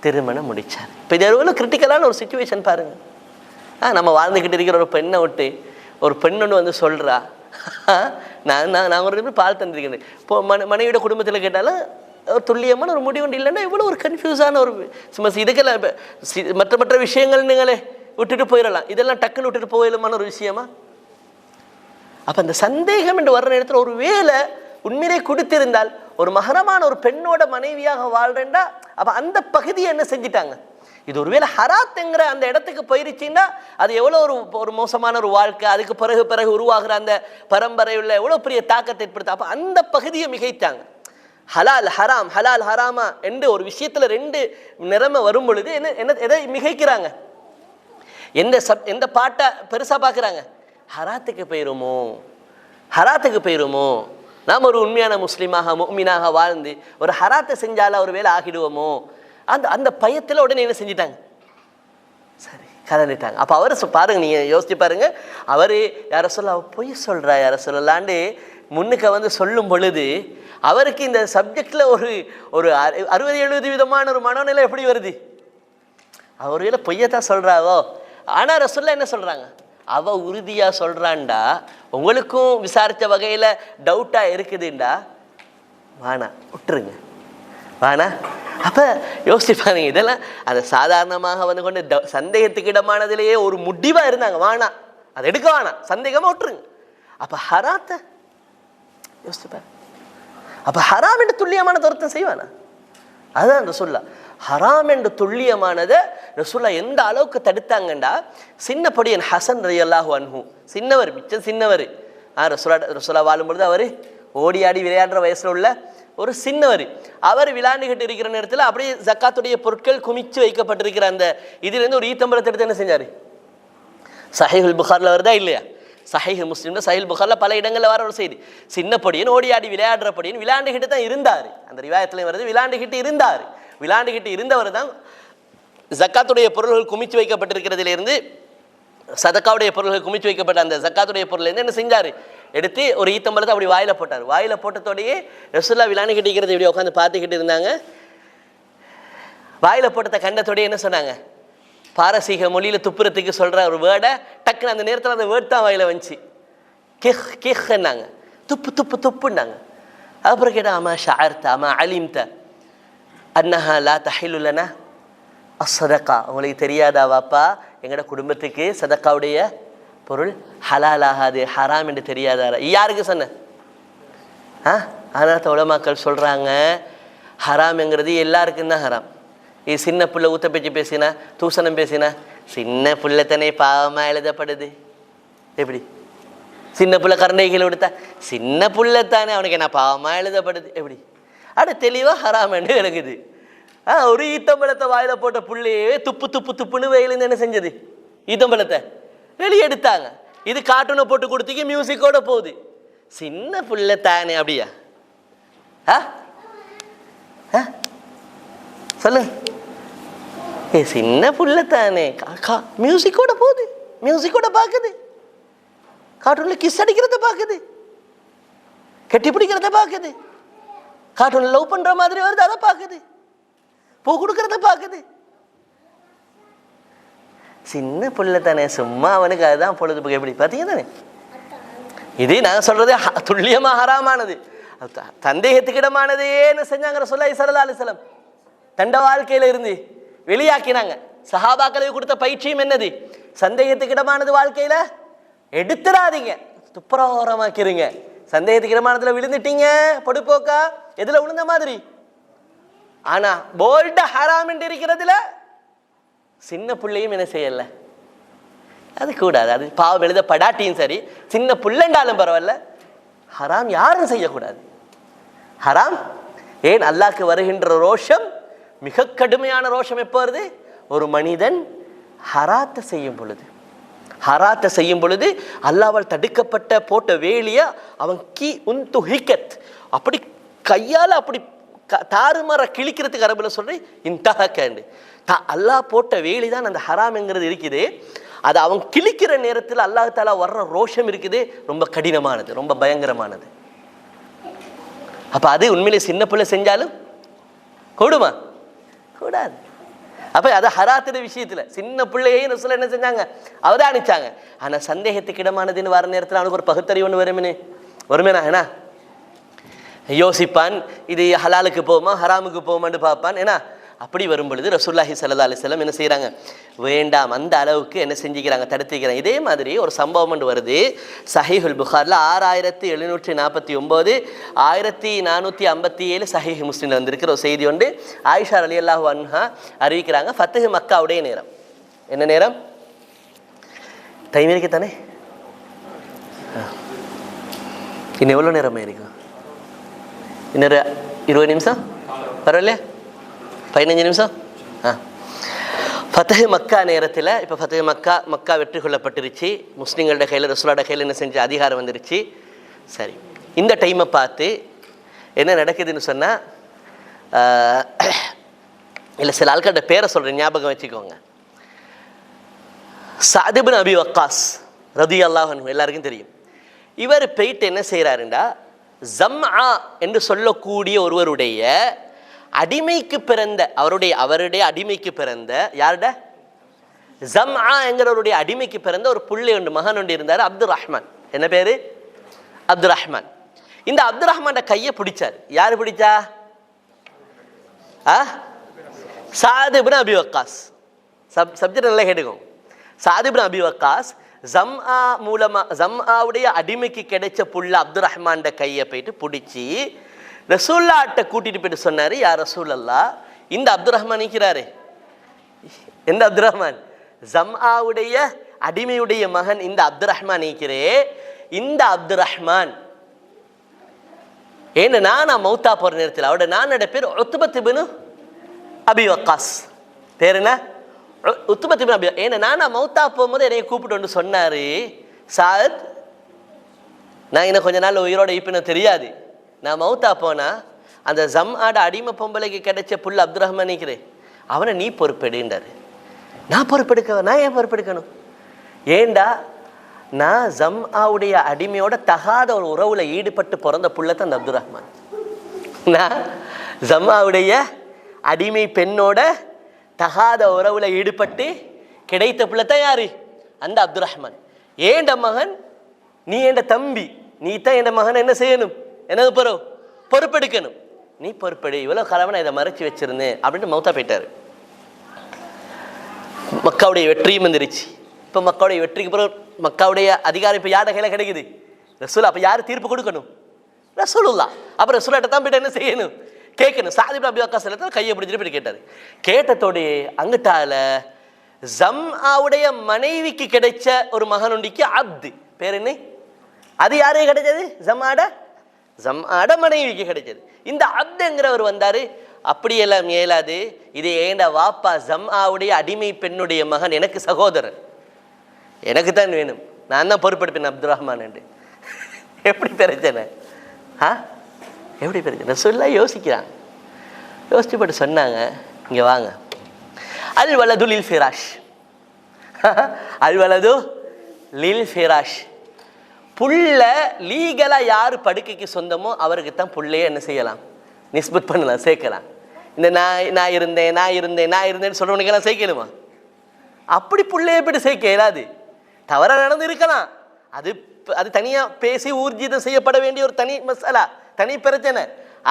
[SPEAKER 1] திருமணம் முடித்தார். இப்போ இது எவ்வளோ கிரிட்டிக்கலான ஒரு சுச்சுவேஷன் பாருங்கள். நம்ம வாழ்ந்துக்கிட்டு இருக்கிற ஒரு பெண்ணை விட்டு ஒரு பெண்ணொன்று வந்து சொல்கிறா, நான் ஒரு பால் தந்திருக்கேன். இப்போ மனைவியோட குடும்பத்தில் கேட்டாலும் ஒரு துல்லியமான ஒரு முடிவு இல்லைன்னா எவ்வளோ ஒரு கன்ஃபியூஸான ஒரு சும்மா இதுக்கெல்லாம் மற்ற விஷயங்கள் நீங்களே விட்டுட்டு போயிடலாம், இதெல்லாம் டக்குன்னு விட்டுட்டு போயிடலாமான ஒரு விஷயமா. அப்போ அந்த சந்தேகம் என்று வர்ற நேரத்தில் ஒரு வேலை உண்மையிலே கொடுத்திருந்தால் ஒரு மகரமான ஒரு பெண்ணோட மனைவியாக வாழ்றேன்டா, அப்போ அந்த பகுதியை என்ன செஞ்சிட்டாங்க, இது ஒருவேளை ஹராத்துங்கிற அந்த இடத்துக்கு போயிருச்சுன்னா அது எவ்வளோ ஒரு மோசமான ஒரு வாழ்க்கை, அதுக்கு பிறகு உருவாகிற அந்த பரம்பரையுள்ள எவ்வளோ பெரிய தாக்கத்தை ஏற்படுத்த. அப்போ அந்த பகுதியை மிகைத்தாங்க. ஹலால் ஹராம் ஹலால் ஹராமா என்று ஒரு விஷயத்துல 2 நிலைமை வரும் பொழுது என்ன எதை மிகைக்கிறாங்க, எந்த பாட்டை பெருசா பார்க்குறாங்க, ஹராத்துக்கு போயிருமோ, நாம் ஒரு உண்மையான முஸ்லீமாக முஃமினாக வாழ்ந்து ஒரு ஹராத்தை செஞ்சால ஒரு வேலை ஆகிடுவோமோ, அந்த பயத்தில் உடனே என்ன செஞ்சிட்டாங்க, சரி கலந்துட்டாங்க. அப்போ அவர் பாருங்க, நீங்கள் யோசிச்சு பாருங்க, அவர் யார சொல்ல பொய் சொல்கிறா யார சொல்லலாண்டு முன்னுக்கு வந்து சொல்லும் பொழுது அவருக்கு இந்த சப்ஜெக்டில் ஒரு 60-70 விதமான ஒரு மனநிலை எப்படி வருது, அவர் வேலை பொய்யத்தான் சொல்கிறாவோ. ஆனால் ரசூலுல்லாஹ் என்ன சொல்கிறாங்க, அவள் உறுதியாக சொல்கிறான்டா, உங்களுக்கும் விசாரித்த வகையில் டவுட்டாக இருக்குதுண்டா, வானா விட்டுருங்க வானா. அப்போ யோசிச்சு பாருங்க, இதெல்லாம் அதை சாதாரணமாக வந்து கொண்டு சந்தேகத்துக்கு இடமானதிலேயே ஒரு முடிவாக இருந்தாங்க, வானா அதை எடுக்க வேணாம், சந்தேகமாக விட்டுருங்க. அப்போ ஹராத்தை யோசிச்சு பாருங்க, அப்போ ஹராம் என்று துல்லியமானது ஒருத்தன் செய்வானா, அதுதான் ரசூலுல்லாஹ் ஹராம் என்று துல்லியமானதை ரசூலுல்லாஹ் எந்த அளவுக்கு தடுத்தாங்கண்டா, சின்ன பொடியன் ஹசன் ரலியல்லாஹு அன்ஹு, சின்னவர், மிச்சம் சின்னவர், ரசூலுல்லாஹ் வாழும்பொழுது அவர் ஓடி ஆடி விளையாடுற வயசுல உள்ள ஒரு சின்னவர், அவர் விளையாண்டுகிட்டு இருக்கிற நேரத்தில் அப்படியே ஜக்காத்துடைய பொருட்கள் குமிச்சு வைக்கப்பட்டிருக்கிற அந்த இதுலேருந்து ஒரு ஈத்தம்பழத்தை எடுத்து என்ன செஞ்சார், சஹீஹுல் புகாரில் வருதா இல்லையா, சஹீஹ் முஸ்லிம்ல சஹீஹுல் புகாரில் பல இடங்களில் வர ஒரு செய்தி, சின்ன பொடியன் ஓடி ஆடி விளையாடுற பொடியன் விளையாண்டுகிட்டு தான் இருந்தார், அந்த ரிவாயத்துலையும் வருது விளையாண்டுகிட்டு இருந்தவர் தான் ஜக்காத்துடைய பொருள்கள் குமிச்சு வைக்கப்பட்டிருக்கிறதுலேருந்து, சதக்காவுடைய பொருள்கள் குமிச்சு வைக்கப்பட்ட அந்த ஜக்காத்துடைய பொருள்லேருந்து என்ன செஞ்சார், எடுத்து ஒரு ஈத்தம்பழத்தை அப்படி வாயில போட்டார். வாயில போட்டதோடையே ரசூலுல்லாஹ் விளையாண்டுகிட்டு இருக்கிறத இப்படி உட்காந்து பார்த்துக்கிட்டு இருந்தாங்க. வாயில போட்டதை கண்டத்தோடய என்ன சொன்னாங்க, பாரசீக மொழியில் துப்புறத்துக்கு சொல்கிற ஒரு வேர்டை டக்குன்னு அந்த நேரத்தில் அந்த வேர்ட் தான் வாயில வந்துச்சு, கிஹ்னாங்க, துப்புன்னாங்க. அப்புறம் கேட்டால் ஆமா ஷஅர்த ஆமா அலிம்த அன்னஹா லா தஹில்லு லனா அஸ்ஸதகா, உங்களுக்கு தெரியாதா வாப்பா, எங்களோட குடும்பத்துக்கு சதக்காவுடைய பொருள் ஹலால் ஆகாது, ஹராம் என்று தெரியாதா, யாருக்கு சொன்ன? அதனால உலமாக்கள் சொல்கிறாங்க, ஹராம்ங்கிறது எல்லாருக்கும் தான் ஹராம். இது சின்ன புள்ள ஊத்த பேச்சு பேசினா, தூசணம் பேசினா, சின்ன புள்ளத்தனை பாவமாக எழுதப்படுது. எப்படி சின்ன புள்ள கரண்டைகள் கொடுத்தா சின்ன புள்ளத்தானே அவனுக்கு என்ன பாவமாக எழுதப்படுது, எப்படி அது தெளிவாக ஹராம் என்று விளங்குது. ஒரு ஈத்தம்பழத்தை வாயில போட்ட புள்ளையே துப்புன்னு வெயிலேருந்து என்ன செஞ்சது, ஈத்தம்பழத்தை வெளியே எடுத்தாங்க. இது கார்ட்டூனை போட்டு கொடுத்தீங்க, மியூசிக்கோட போகுது, சின்ன புள்ளத்தானே அப்படியா, சொல்லு, சின்ன புள்ளத்தானே, மியூசிக்கோட போகுது, மியூசிக்கோட பார்க்குது, கார்ட்டூன்ல கிஸ் அடிக்கிறத பார்க்குது, கட்டி பிடிக்கிறத பார்க்குது, கார்ட்டூன்ல லவ் பண்ற மாதிரி வருது அதை பார்க்குது, பூ கொடுக்கறத பார்க்குது, சின்ன புள்ள தானே, சும்மா அவனுக்கு அதுதான் பொழுதுபோக்கு. எப்படி பார்த்தீங்க தானே, இது நான் சொல்றது துல்லியமா ஹராமானது, சந்தேகத்துக்கிடமானதே என்ன செஞ்சாங்க ரசூலுல்லாஹி ஸல்லல்லாஹு அலைஹி வஸல்லம், தண்ட வாழ்க்கையில இருந்து வெளியாக்கினாங்க. சஹாபாக்களுக்கு கொடுத்த பயிற்சியும் என்னது, சந்தேகத்துக்கிடமானது வாழ்க்கையில எடுத்துடாதீங்க, துப்புரவாக்கிருங்க. சந்தேகத்துக்கிடமானதுல விழுந்துட்டீங்க பொடுப்போக்கா, எதுல விழுந்த மாதிரி. ஆனா போல்ட ஹராம் என்று இருக்கிறதுல சின்ன பிள்ளையும் என்ன செய்யல, அது கூடாது, அது பாவம் எழுதப்படாட்டியும் சரி, சின்ன புள்ளண்டாலும் பரவாயில்ல, ஹராம் யாரும் செய்யக்கூடாது. ஹராம் ஏன் அல்லாஹ்க்கு வருகின்ற ரோஷம் மிக கடுமையான ரோஷம் எப்போ வருது, ஒரு மனிதன் ஹராத்தை செய்யும் பொழுது. ஹராத்தை செய்யும் பொழுது அல்லாஹ்வால் தடுக்கப்பட்ட போட்ட வேலியை அவன் அப்படி கையால் அப்படி தாறுமாற கிழிக்கிறதுக்கு அரபில் சொல்றேன் இன்தஹக்கண்டு. அல்லாஹ் போட்ட வேலி தான் அந்த ஹராம்ங்கிறது இருக்குது. அது அவன் கிழிக்கிற நேரத்தில் அல்லாஹ் தாலா வர்ற ரோஷம் இருக்குது, ரொம்ப கடினமானது, ரொம்ப பயங்கரமானது. அப்ப அது உண்மையிலே சின்ன பிள்ளை செஞ்சாலும் கூடுமா? கூடாது. அப்ப அது ஹராத்துடைய விஷயத்துல சின்ன பிள்ளையையும் ரசூல் என்ன செஞ்சாங்க? அவதானிச்சாங்க. ஆனா சந்தேகத்துக்கு இடமானதுன்னு வர நேரத்தில் அவனுக்கு ஒரு பகுத்தறிவு ஒன்று வருமேனா ஏன்னா யோசிப்பான், இது ஹலாலுக்கு போகுமா ஹராமுக்கு போகுமான்னு பார்ப்பான். ஏன்னா அப்படி வரும் பொழுது ரசூலுல்லாஹி ஸல்லல்லாஹு அலைஹி வஸல்லம் என்ன செய்கிறாங்க? வேண்டாம், அந்த அளவுக்கு என்ன செஞ்சுக்கிறாங்க? தடுத்துக்கிறாங்க. இதே மாதிரி ஒரு சம்பவம் ஒன்று வருது சஹீஹுல் புகாரில் 6749, 1457 சஹீஹ் முஸ்லிமில் வந்திருக்கிற ஒரு செய்தி ஒன்று. ஆயிஷா ரலியல்லாஹு அன்ஹா அறிவிக்கிறாங்க, ஃபத்ஹ் மக்காவுடைய நேரம். என்ன நேரம்? டைம் இருக்கு தானே? இன்னும் எவ்வளோ நேரமாக இருக்கும்? இன்னொரு 20 நிமிஷம் பரவாயில்லையா? 15 நிமிஷம். ஃபத்ஹ் மக்கா நேரத்தில் இப்போ ஃபத்ஹ் மக்கா வெற்றி கொள்ளப்பட்டுருச்சு. முஸ்லீம்களோட கையில் ரசூலோட கையில் என்ன செஞ்ச அதிகாரம் வந்துருச்சு. சரி, இந்த டைமை பார்த்து என்ன நடக்குதுன்னு சொன்னால், இல்லை சில ஆட்களோட பேரை சொல்கிறேன், ஞாபகம் வச்சுக்கோங்க. சஅத் இப்னு அபி வக்காஸ் ரலியல்லாஹு அன்ஹு எல்லாருக்கும் தெரியும். இவர் போயிட்டு என்ன செய்கிறாருண்டா, ஜம்ஆ என்று சொல்லக்கூடிய ஒருவருடைய அடிமைக்கு பிறந்த அவருடைய அடிமைக்கு பிறந்த யாருட ஜம்ஆ என்கிறவருடைய அடிமைக்கு பிறந்த ஒரு புள்ளை ஒன்று மகன் ஒன்று இருந்தார், அப்துல் ரஹ்மான். என்ன பேரு? அப்துல் ரஹ்மான். இந்த அப்துல் ரஹ்மான் கையை பிடிச்சார். யாரு பிடிச்சா? சஅத் இப்னு அபி வக்காஸ். சப்ஜெக்ட் நல்லா கேட்டுக்கோங்க. சஅத் இப்னு அபி வக்காஸ் ஜம்ஆவுடைய அடிமைக்கு கிடைச்ச புள்ள அப்துல் ரஹ்மான் கையை போயிட்டு பிடிச்சி ரசூல்லாட்ட கூட்டிட்டு போயிட்டு சொன்னாரு, யா ரசூலல்லாஹ், இந்த அப்துல் ரஹ்மான் இருக்கிறாரு, எந்த அப்துல் ரஹ்மான்? ஜம்ஆவுடைய அடிமையுடைய மகன் இந்த அப்துல் ரஹ்மான் இருக்கிறே, இந்த அப்துல் ரஹ்மான் ஏன்னா நான் மௌத்தா போற நேரத்தில் அவரோட நானோட பேர் உத்பத் இப்னு அபி வக்காஸ். பேர் என்ன? உத்பத் இப்னு அபி. ஏன்னா நான் மௌத்தா போகும்போது என்னை கூப்பிட்டு வந்து சொன்னாரு, சாத், நான் இன்னும் கொஞ்ச நாள் உயிரோட இருப்பேன்னு தெரியாது, நான் மௌத்தா போனா அந்த ஜம்ஆட அடிமை பொம்பளைக்கு கிடைச்ச புள்ள அப்துல் ரஹ்மான் நிற்கிறேன், அவனை நீ பொறுப்பெடுன்றாரு. நான் ஏன் பொறுப்பெடுக்கணும்? ஏண்டா நான் ஜம்ஆவுடைய அடிமையோட தகாத ஒரு உறவுல ஈடுபட்டு பிறந்த புள்ளத்தான் அந்த அப்துல் ரஹ்மான். நான் ஜம்ஆவுடைய அடிமை பெண்ணோட தகாத உறவுல ஈடுபட்டு கிடைத்த புள்ளத்தான் யாரு? அந்த அப்துல் ரஹ்மான். ஏண்ட மகன், நீ ஏண்ட தம்பி, நீ தான் என் மகன் என்ன செய்யணும்? என்னது பொறுப்பெடுக்கணும். நீ பொறுப்பெடு, இவ்வளவு காலமா நான் இதை மறைச்சு வச்சிருந்தேன் அப்படின்ட்டு மௌத்தா போயிட்டாரு. மக்காவுடைய வெற்றியும் வந்துருச்சு. இப்போ மக்காவுடைய வெற்றிக்கு பிறகு மக்காவுடைய அதிகாரம் இப்போ யாரோட கையில் கிடைக்குது? ரசூல். அப்போ யார் தீர்ப்பு கொடுக்கணும்? ரசூலுல்லாஹ். அப்போ ரசூலாட்ட தான் போயிட்டு என்ன செய்யணும்? கேட்கணும். சஅத் இப்னு அபி வக்காஸ் கையை பிடிச்சிட்டு போய் கேட்டாரு. கேட்டதோடைய அங்கிட்டால ஜம்ஆவுடைய மனைவிக்கு கிடைச்ச ஒரு மகன் உண்டிக்கு அப்து. பேர் என்ன? அது யாரே கிடைச்சது? ஜம்ஆட மனைவிக்கு கிடைச்சது. இந்த அப்துங்கிறவர் வந்தாரு, அப்படியெல்லாம் இயலாது, இது ஏண்ட வாப்பா ஜம்ஆவுடைய அடிமை பெண்ணுடைய மகன், எனக்கு சகோதரன், எனக்கு தான் வேணும், நான் தான் பொறுப்பெடுப்பேன் அப்துல் ரஹ்மான் என்று. எப்படி பிரச்சனை? எப்படி பிரச்சனை? சொல்ல யோசிக்கிறாங்க. யோசிச்சுப்பட்டு சொன்னாங்க, இங்கே வாங்க, அல் வலது லில் ஃபிராஷ், அல் வலது லில் ஃபிராஷ். புள்ள லீகலா யாரு படுக்கைக்கு சொந்தமோ அவருக்கு தான் புள்ளையே என்ன செய்யலாம்? நிஸ்பத் பண்ணலாம், சேர்க்கலாம். இந்த நான் இருந்தேன்னு சொல்றவனுக்கெல்லாம் சேர்க்கலுமா? அப்படி புள்ளைய போய்ட்டு சேர்க்க இயலாது. தவறா நடந்து இருக்கலாம், அது தனியா பேசி ஊர்ஜிதம் செய்யப்பட வேண்டிய ஒரு தனி மசாலா, தனி பிரச்சனை.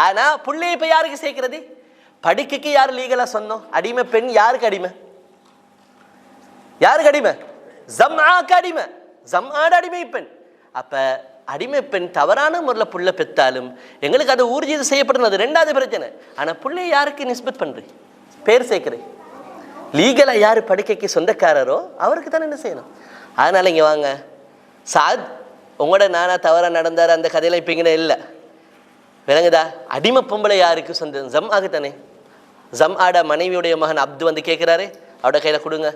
[SPEAKER 1] ஆனா புள்ளைய இப்ப யாருக்கு சேர்க்கிறது? படுக்கைக்கு யாரு லீகலா சொந்தம்? அடிமை பெண் யாருக்கு அடிமை? யாருக்கு அடிமை? ஜம்ஆக்கு அடிமை, ஜம்ஆட அடிமை பெண். அப்ப அடிமை பெண் தவறான முறையில் புள்ள பெற்றாலும் எங்களுக்கு அது ஊர்ஜிதம் செய்யப்படணும், அது ரெண்டாவது பிரச்சனை. ஆனா புள்ளைய யாருக்கு நிஸ்பத் பண்றேன்? பேர் சேர்க்கிறேன். லீகலா யாரு படுக்கைக்கு சொந்தக்காரரோ அவருக்கு தானே என்ன செய்யணும். அதனால இங்க வாங்க, சாத், உங்களோட நானா தவறா நடந்தாரு அந்த கதையில இப்ப இங்கே இல்லை, விளங்குதா? அடிமை பொம்பளை யாருக்கு சொந்தம்? ஜம்ஆக்கு தானே. ஜம்ஆட மனைவியுடைய மகன் அப்து வந்து கேட்கிறாரு, அவரோட கையில கொடுங்க,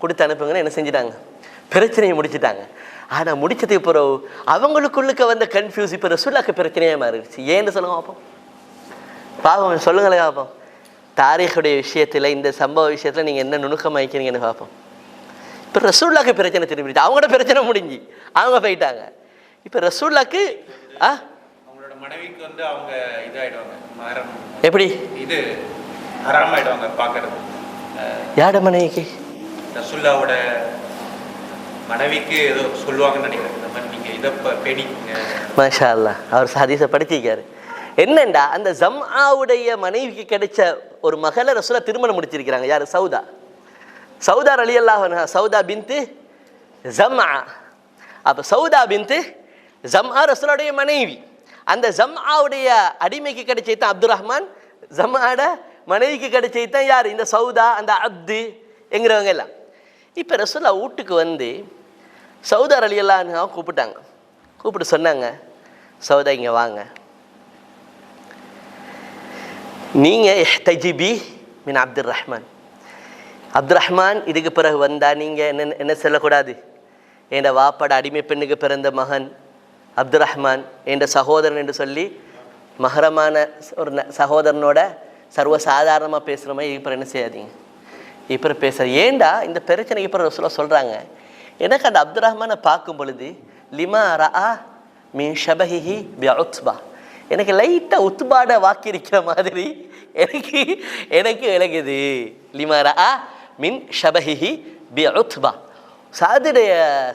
[SPEAKER 1] கொடுத்து அனுப்புங்கன்னு என்ன செஞ்சிட்டாங்க? பிரச்சனையை முடிச்சுட்டாங்க. ஆனால் முடிச்சதுக்கு பிறகு அவங்களுக்குள்ளுக்க வந்த கன்ஃபியூஸ் இப்போ ரசூலுல்லாஹ்க்கு பிரச்சனையாக மாறிடுச்சு. ஏன்னு சொல்லுங்க பார்ப்போம். பாப்போம், சொல்லுங்களேன் பார்ப்போம். தாரீஹுடைய விஷயத்தில், இந்த சம்பவ விஷயத்தில் நீங்கள் என்ன நுணுக்கம் வைக்கிறீங்கன்னு பார்ப்போம். இப்போ ரசூலுல்லாஹ்க்கு பிரச்சனை திரும்பிடுச்சு. அவங்களோட பிரச்சனை முடிஞ்சு அவங்க போயிட்டாங்க. இப்போ ரசூலுல்லாஹ்க்கு
[SPEAKER 2] அவங்களோட மனைவிக்கு வந்து அவங்க இதாயிடுவாங்க,
[SPEAKER 1] எப்படி
[SPEAKER 2] இது ஹராம் ஆயிடுவாங்க பார்க்கறது.
[SPEAKER 1] யாரோட மனைவிக்கு?
[SPEAKER 2] ரசூலுல்லாஹ்வோட மனைவிக்கு ஏதோ சொல்லுவாங்கன்னு நினைக்கிறேன். இந்த மாதிரி நீங்கள் இதை பேணிங்க. மாஷா
[SPEAKER 1] அல்லாஹ், அவர் ஹதீஸை படிச்சிருக்காரு. என்னண்டா, அந்த ஜம்ஆவுடைய மனைவிக்கு கிடைச்ச ஒரு மகளை ரசூலா திருமணம் முடிச்சிருக்கிறாங்க. யார்? சௌதா. சௌதா ரலியல்லாஹு அன்ஹா, சௌதா பின்த் ஜம்ஆ. அப்போ சௌதா பின்த் ஜம்ஆ ரசூலுடைய மனைவி. அந்த ஜம்ஆவுடைய அடிமைக்கு கிடைச்சதான் அப்துல் ரஹ்மான், ஜம்ஆட மனைவிக்கு கிடைச்சதான் யார்? இந்த சௌதா, அந்த அப்து என்கிறவங்க எல்லாம். இப்போ ரசூலா வீட்டுக்கு வந்து சௌதா ரலியல்லாஹு அன்ஹா கூப்பிட்டாங்க. கூப்பிட்டு சொன்னாங்க, சௌதா இங்கே வாங்க, நீங்கள் இஹ்தஜிபி மின் அப்துல் ரஹ்மான். அப்துல் ரஹ்மான் இதுக்கு பிறகு வந்தால் நீங்கள் என்ன சொல்லக்கூடாது? என் வாப்பாட அடிமை பெண்ணுக்கு பிறந்த மகன் அப்துல் ரஹ்மான், என் சகோதரன் என்று சொல்லி மஹரமான ஒரு சகோதரனோட சர்வசாதாரணமாக பேசுகிற மாதிரி இப்போ என்ன செய்யாதீங்க, இப்போ பேசுகிற. ஏண்டா இந்த பிரச்சனைக்கு இப்போ ரசூலா சொல்கிறாங்க, எனக்கு அந்த அப்துல் ரஹ்மானை பார்க்கும் பொழுது லிமா ரஆ மின் ஷபஹிஹி பி உத்பா, எனக்கு லைட்டாக உத்பாட வாக்கியிருக்கிற மாதிரி எனக்கு விளங்குது. லிமா ரஆ மின் ஷபஹிஹி பி உத்பா, சாதுடைய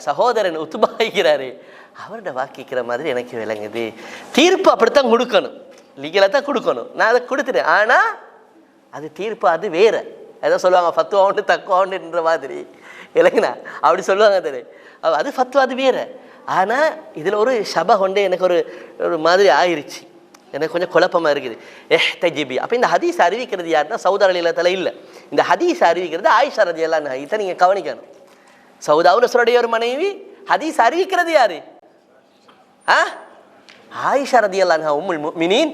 [SPEAKER 1] சகோதரன் உத்பா இருக்கிறாரு, அவரோட வாக்கிக்கிற மாதிரி எனக்கு விளங்குது. தீர்ப்பு அப்படித்தான் கொடுக்கணும், லீகலாக தான் கொடுக்கணும். நான் அதை கொடுத்துட்டேன். ஆனால் அது தீர்ப்பு, அது வேறு. ஏதோ சொல்லுவாங்க ஃபத்துவா உண்டு தக்குவா உண்டுன்ற மாதிரி, இல்லைங்கண்ணா அப்படி சொல்லுவாங்க. அது ஃபத்துவா, அது வேறு. ஆனால் இதில் ஒரு ஷபா கொண்டு எனக்கு ஒரு மாதிரி ஆயிடுச்சு, எனக்கு கொஞ்சம் குழப்பமாக இருக்குது. இஹ்தஜிபி. அப்போ இந்த ஹதீஸ் அறிவிக்கிறது யாருன்னா சௌதா ரலியல்லாஹு இல்லை. இந்த ஹதீஸ் அறிவிக்கிறது ஆயிஷா ரலியல்லாஹு அன்ஹா. இதை நீங்கள் கவனிக்கணும். சௌதாவும் ரசூலுடைய ஒரு மனைவி. ஹதீஸ் அறிவிக்கிறது யாரு? ஆயிஷா ரலியல்லாஹு அன்ஹா, உம்முல் முஃமினீன்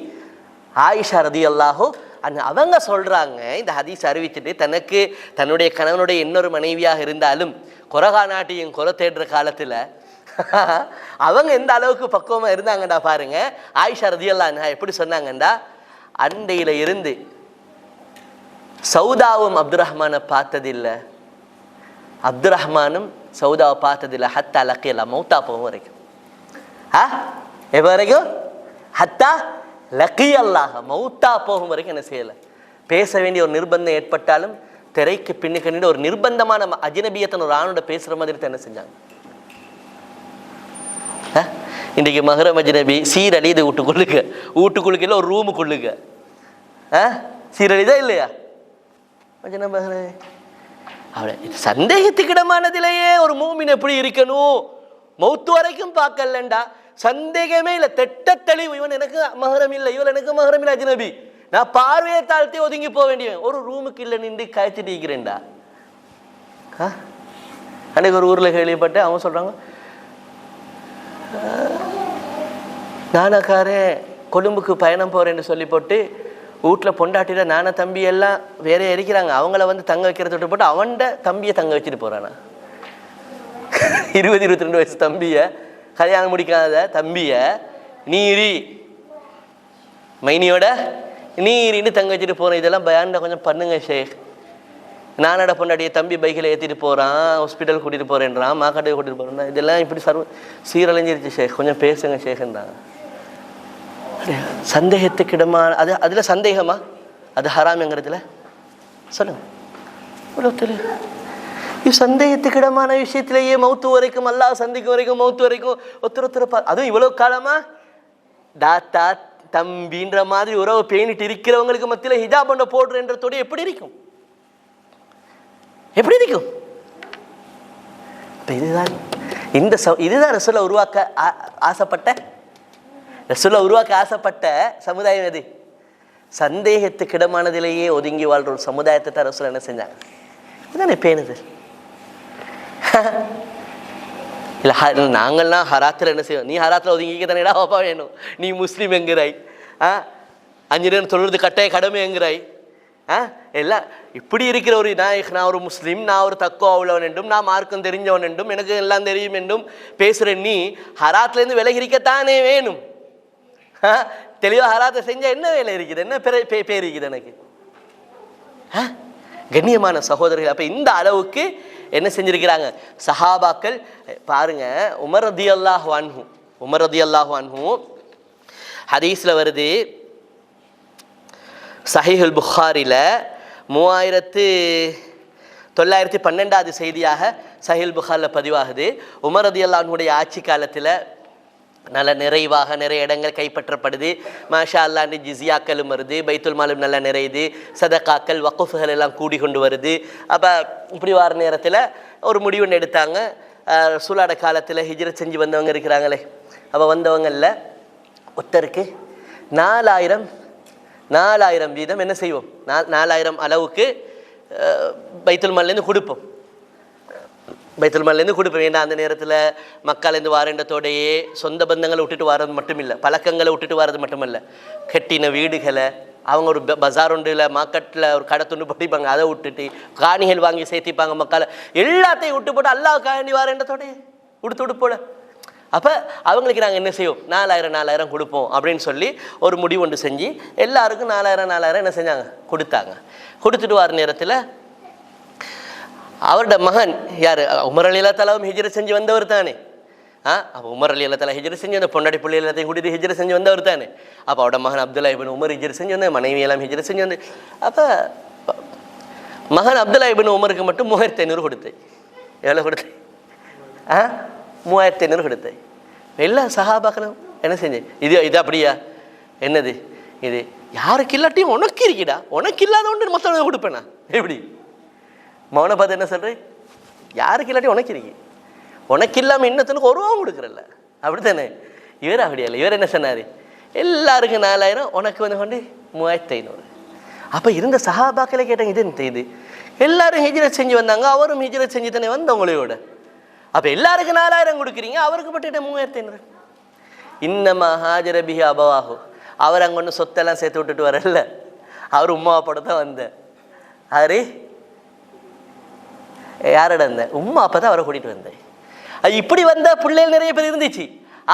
[SPEAKER 1] ஆயிஷா ரலியல்லாஹு அன்ஹா. அவங்க சொல்கிறாங்க, இந்த ஹதீஸ் அறிவிச்சுட்டு தனக்கு தன்னுடைய கணவனுடைய இன்னொரு மனைவியாக இருந்தாலும் கொரகா நாட்டையும் கொலை தேடுற காலத்தில் அவங்க எந்த அளவுக்கு பக்குவமாக இருந்தாங்கண்டா பாருங்க. ஆயிஷா ரலியல்லாஹு அன்ஹா எப்படி சொன்னாங்கண்டா, அண்டையில் இருந்து சௌதாவும் அப்துல் ரஹ்மானை பார்த்ததில்லை, அப்துல் ரஹ்மானும் சௌதாவை பார்த்ததில்லை, ஹத்தா லக்கியல்லா, மௌத்தா போகும் வரைக்கும். எப்போ வரைக்கும்? ஹத்தா லக்கியல்லாஹ், மௌத்தா போகும் வரைக்கும் என்ன செய்யலை. பேச வேண்டிய ஒரு நிர்பந்தம் ஏற்பட்டாலும் திரைக்கு பின்னுக்கு ஒரு நிர்பந்தமான அஜ்னபியத்தன் ஒரு ஆணோட பேசுகிற மாதிரி தான் என்ன செஞ்சாங்க. இன்றைக்கு மஹரம் அஜ்னபி சீரழிது வீட்டுக்குள்ளுக்கு ஒரு ரூமுக்குள்ளுக்க சீரழிதா இல்லையா? அவளை சந்தேகத்துக்கிடமானதிலேயே ஒரு மூமின் எப்படி இருக்கணும், மௌத்து வரைக்கும் பார்க்கலண்டா சந்தேகமே இல்லை, தெட்ட தெளிவு. இவன் எனக்கு மஹரம் இல்லை, இவன் எனக்கு மஹரம் இல்லை, அஜ்னபி, நான் பார்வையை தாழ்த்தி ஒதுங்கி போக வேண்டியவன். ஒரு ரூமுக்கு இல்லை நின்று காய்ச்சிட்டு இருக்கிறேன்டா. அன்றைக்கு ஒரு ஊரில் கேள்விப்பட்டு அவன் சொல்கிறாங்க, நானாக்காரன் கொழும்புக்கு பயணம் போகிறேன்னு சொல்லி போட்டு வீட்டில் பொண்டாட்டில நானா தம்பி எல்லாம் வேற இருக்கிறாங்க, அவங்கள வந்து தங்க வைக்கிறத விட்டு போட்டு அவன்கிட்ட தம்பியை தங்க வச்சுட்டு போகிறானா. 20-22 வயசு தம்பியை, கல்யாணம் முடிக்காத தம்பியை நீரி மைனியோட நீரின்னு தங்க வச்சுட்டு போகிறேன். இதெல்லாம் பயான்டா கொஞ்சம் பண்ணுங்க ஷேக். நானோட பொண்டாட்டிய தம்பி பைக்கில் ஏற்றிட்டு போகிறான், ஹாஸ்பிட்டல் கூட்டிகிட்டு போகிறேன்றான், மாக்காட்டுக்கு கூட்டிகிட்டு போகிறேன், இதெல்லாம் இப்படி சீரழிஞ்சிருச்சு ஷேக், கொஞ்சம் பேசுங்க ஷேக்குன்றாங்க. சந்தேகத்துக்கிடமா அது, அதில் சந்தேகமா அது ஹராம்ங்கிறதுல சொல்லுங்க. இது சந்தேகத்துக்கிடமான விஷயத்திலேயே மௌத்து வரைக்கும், அல்லாஹ் சந்திக்கும் வரைக்கும், மௌத்து வரைக்கும் ஒருத்தர் அதுவும் இவ்வளோ காலமா தாத்தா தம்பின்ற மாதிரி உறவு பேணிட்டு இருக்கிறவங்களுக்கு மத்தியில் ஹிஜாப் பண்ண போடுறன்றதோட எப்படி இருக்கும்? எப்படி இருக்கும்? இதுதான் இதுதான் ரசூலை உருவாக்க ஆசைப்பட்ட சமுதாயம். எது? சந்தேகத்துக்கிடமானதிலேயே ஒதுங்கி வாழ்ற ஒரு சமுதாயத்தை தான் ரசூல் என்ன செஞ்சாங்க. இதுதானே பேணுதல். இல்லை நாங்கள்லாம் ஹராத்தில் என்ன செய்வோம், நீ ஹராத்தில் ஒதுங்கிக்க தானேடா பாப்பா வேணும், நீ முஸ்லீம் என்கிறாய், 5 நேரம் தொழுறது கட்டாய கடமை என்கிறாய், எல்லாம் இப்படி இருக்கிற ஒரு நான் ஒரு முஸ்லீம், நான் ஒரு தக்குவா உள்ளவன் என்றும், நான் மார்க்கம் தெரிஞ்சவன் என்றும், எனக்கு எல்லாம் தெரியும் என்றும் பேசுகிற நீ ஹராத்துலேருந்து விலகிரிக்கத்தானே வேணும். தெளிவாக ஹராத்தை செஞ்சால் என்ன வேலை இருக்குது, என்ன பேர் இருக்குது எனக்கு? கண்ணியமான சகோதரர்கள், அப்போ இந்த அளவுக்கு என்ன செஞ்சிருக்கிறாங்க சஹாபாக்கள் பாருங்க. உமர் ரலியல்லாஹு அன்ஹு ஹதீஸ்ல வருது, சஹீஹுல் புகாரில 3912 செய்தியாக சஹீஹுல் புகாரில் பதிவாகுது. உமர் ரலியல்லாஹு அன்ஹுடைய ஆட்சி காலத்தில் நல்ல நிறைவாக நிறைய இடங்கள் கைப்பற்றப்படுது. மாஷா அல்லாண்டு ஜிஸியாக்களும் வருது, பைத்துல் மாலும் நல்லா நிறையுது, சதகாக்கள் வக்குஃபுகள் எல்லாம் கூடி கொண்டு வருது. அப்போ இப்படி வர நேரத்தில் ஒரு முடிவு ஒன்று எடுத்தாங்க. ரசூலோட காலத்தில் ஹிஜ்ரத் செஞ்சு வந்தவங்க இருக்கிறாங்களே, அப்போ வந்தவங்களில் ஒருத்தருக்கு 4000 வீதம் என்ன செய்வோம், 4000 அளவுக்கு பைத்துல் மால்லேருந்து கொடுப்போம். பைத்துல் மால்லேருந்து கொடுப்போம். வேண்டாம், அந்த நேரத்தில் மக்களேருந்து வாரண்டத்தோடையே சொந்த பந்தங்களை விட்டுட்டு வர்றது மட்டும் இல்லை, பழக்கங்களை விட்டுட்டு வர்றது மட்டுமல்ல, கட்டின வீடுகளை அவங்க ஒரு பஜார் ஒன்றில் மார்க்கெட்டில் ஒரு கடை துண்டு படிப்பாங்க, அதை விட்டுட்டு காணிகள் வாங்கி சேர்த்திப்பாங்க, மக்களை எல்லாத்தையும் விட்டு போட்டு அல்லாஹ் காணி வாரண்டத்தோடையே விடுத்து போல. அப்போ அவங்களுக்கு நாங்கள் என்ன செய்வோம், 4000 கொடுப்போம் அப்படின்னு சொல்லி ஒரு முடிவு ஒன்று செஞ்சு எல்லாருக்கும் 4000 என்ன செஞ்சாங்க, கொடுத்தாங்க. கொடுத்துட்டு வர நேரத்தில் அவரோட மகன் யார், உமர் ரலியல்லாஹு தஆலா ஹிஜ்ரத் செஞ்சு வந்தவர் தானே. அப்போ உமர் ரலியல்லாஹு தஆலா ஹிஜ்ரத் செஞ்சு அந்த பொண்டாடி பிள்ளை எல்லாத்தையும் கூட்டிட்டு ஹிஜ்ரத் செஞ்சு வந்தவர் தானே. அப்போ அவரோட மகன் அப்துல்லா இப்னு உமர் ஹிஜ்ரத் செஞ்சு வந்து, மனைவி எல்லாம் ஹிஜ்ரத் செஞ்சு வந்து. அப்போ மகன் அப்துல்லா இப்னு உமருக்கு மட்டும் 3500 கொடுத்தேன். எவ்வளோ கொடுத்தேன்? 3500 கொடுத்தேன். எல்லா சஹாபாக்களும் என்ன செஞ்சேன், இது அப்படியா, என்னது இது, யாருக்கு இல்லாட்டியும் உனக்கு இருக்கிடா, உனக்கு இல்லாத ஒன்று மொத்தம் கொடுப்பேனா, எப்படி மௌன பார்த்து என்ன சொல்கிறேன், யாருக்கு இல்லாட்டி உனக்கு இருக்கு, உனக்கு இல்லாமல் இன்னத்துக்கு ஒரு ரூபா கொடுக்குறல்ல, அப்படி தானே. இவர் அப்படியா இல்லை, இவர் என்ன சொன்னார், எல்லாருக்கும் 4000, உனக்கு வந்து கொண்டு 3500. அப்போ இருந்த சஹாபாக்களை கேட்டாங்க, இது என்ன இது, எல்லாரும் ஹிஜ்ரத் செஞ்சு வந்தாங்க, அவரும் ஹிஜ்ரத் செஞ்சு தானே வந்தவங்களோட, அப்போ எல்லாருக்கும் 4000 கொடுக்குறீங்க, அவருக்கு பட்டு 3500. இன்னமா ஹாஜர பிஹி அபவாஹு, அவர் அங்கே ஒன்று சொத்தெல்லாம் சேர்த்து விட்டுட்டு வரல, அவர் உம்மா அப்பா தான் வந்தேன். அவரு யாரோட வந்தேன், உம்மா அப்பா தான் அவரை கூட்டிகிட்டு வந்தேன். அது இப்படி வந்த பிள்ளைகள் நிறைய பேர் இருந்துச்சு.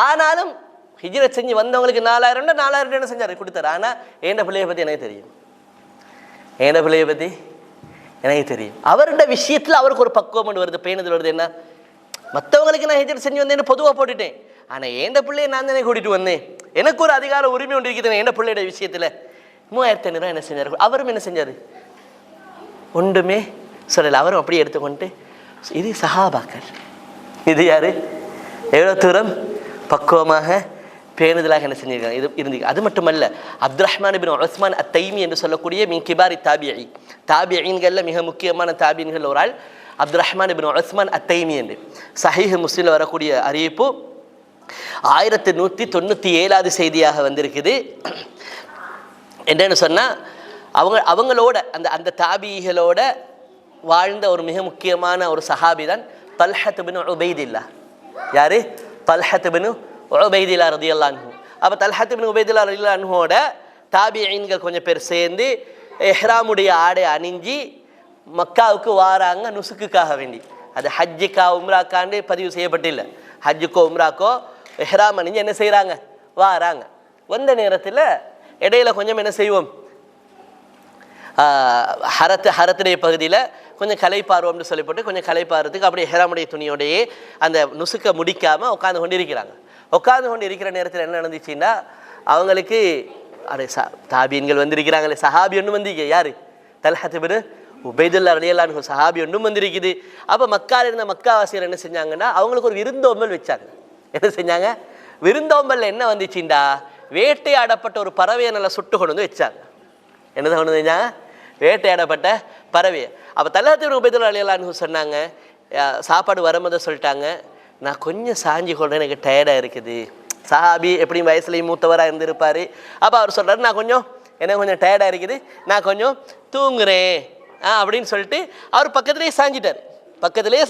[SPEAKER 1] ஆனாலும் ஹிஜ்ரத் செஞ்சு வந்தவங்களுக்கு 4000 என்ன செஞ்சார், கொடுத்தாரு. ஆனால் ஏண்ட பிள்ளையை பற்றி எனக்கு தெரியும், ஏண்ட பிள்ளையை பற்றி எனக்கு தெரியும். அவரோட விஷயத்தில் அவருக்கு ஒரு பக்குவம் ஒன்று வருது, பேணுதல் வருது. என்ன, மற்றவங்களுக்கு நான் ஹிஜ்ரத் செஞ்சு வந்தேன்னு பொதுவாக போட்டுட்டேன், ஆனால் ஏண்ட பிள்ளையை நான் தானே கூட்டிகிட்டு வந்தேன், எனக்கு ஒரு அதிகார உரிமை ஒன்று இருக்குது ஏண்ட பிள்ளையோட விஷயத்தில். 3500 என்ன செஞ்சார், அவரும் என்ன செஞ்சார், ஒன்றுமே சொல்லலை. அவரும் அப்படியே எடுத்துக்கொண்டு, இது சஹாபாக்கள், இது யாரு, எவ்வளோ தூரம் பக்குவமாக பேணுதலாக என்ன செஞ்சிருக்காங்க, இது இருந்து. அது மட்டுமல்ல, அப்துல் ரஹ்மான் இப்னு உஸ்மான் அத்தைமி என்று சொல்லக்கூடிய மின் கிபாரி தாபியீன்களில் மிக முக்கியமான தாபியீன்கள் ஒரு ஆள் அப்துல் ரஹ்மான் இப்னு உஸ்மான் அத்தைமி என்று சஹீஹ் முஸ்லிமில் வரக்கூடிய அறிவிப்பு 1197 செய்தியாக வந்திருக்குது. என்னன்னு சொன்னால், அவங்களோட அந்த தாபிகளோட வாழ்ந்த ஒரு மிக முக்கியமான ஒரு சஹாபி தான் தல்ஹத் பின் உபைதில்லா. யாரு, தல்ஹத் பின் உபைதில்லா ரலியல்லாஹு அன்ஹு. அப்போ தல்ஹத் பின் உபைதில்லா ரலியல்லாஹு அன்ஹுவோட தாபிஈன்கள் கொஞ்சம் பேர் சேர்ந்து எஹ்ராமுடைய ஆடை அணிஞ்சி மக்காவுக்கு வாராங்க நுசுக்குக்காக வேண்டி. அது ஹஜ்ஜுக்கா உம்ராக்காண்டு பதிவு செய்யப்பட்டில்லை. ஹஜ்ஜுக்கோ உம்ராக்கோ எஹ்ராம் அணிஞ்சு என்ன செய்கிறாங்க, வாராங்க. வந்த நேரத்தில் இடையில கொஞ்சம் என்ன செய்வோம், ஹரத்துடைய பகுதியில் கொஞ்சம் கலைப்பார்வம்னு சொல்லப்பட்டு கொஞ்சம் கலைப்பாடுறதுக்கு அப்படியே ஹெராமுடைய துணியோடையே அந்த நுசுக்க முடிக்காமல் உட்காந்து கொண்டு இருக்கிறாங்க. உட்காந்து கொண்டு இருக்கிற நேரத்தில் என்ன நடந்துச்சுன்னா, அவங்களுக்கு அடே தாபியன்கள் வந்திருக்கிறாங்களே, சஹாபி ஒன்றும் வந்திருக்கு. யார், தல்ஹத் பின் உபைதுல்லா ரலியல்லாஹு அன்ஹு சஹாபி ஒன்றும் வந்திருக்குது. அப்போ மக்காவில் இருந்த மக்காவாசியர் என்ன செஞ்சாங்கன்னா, அவங்களுக்கு ஒரு விருந்தோம்பல் வச்சாங்க. என்ன செஞ்சாங்க, விருந்தோம்பலில் என்ன வந்துச்சுண்டா, வேட்டையாடப்பட்ட ஒரு பறவையை நல்லா சுட்டு கொண்டு வந்து வச்சாங்க. என்னதான் கொண்டு வந்தாங்க, வேட்டையாடப்பட்ட பறவையை. அப்போ தல்ஹத் பின் உபைதுல்லா ரலியல்லாஹு அன்ஹு சொன்னாங்க, சாப்பாடு வரும்போது சொல்லிட்டாங்க, நான் கொஞ்சம் சாஞ்சி கொள்றேன், எனக்கு டயர்டாக இருக்குது. சஹாபி எப்படியும் வயசுலேயும் மூத்தவராக இருந்திருப்பார். அப்போ அவர் சொல்கிறார், நான் கொஞ்சம் எனக்கு கொஞ்சம் டயர்டாக இருக்குது, நான் கொஞ்சம் தூங்குறேன் அப்படின்னு சொல்லிட்டு அவர் பக்கத்துலேயே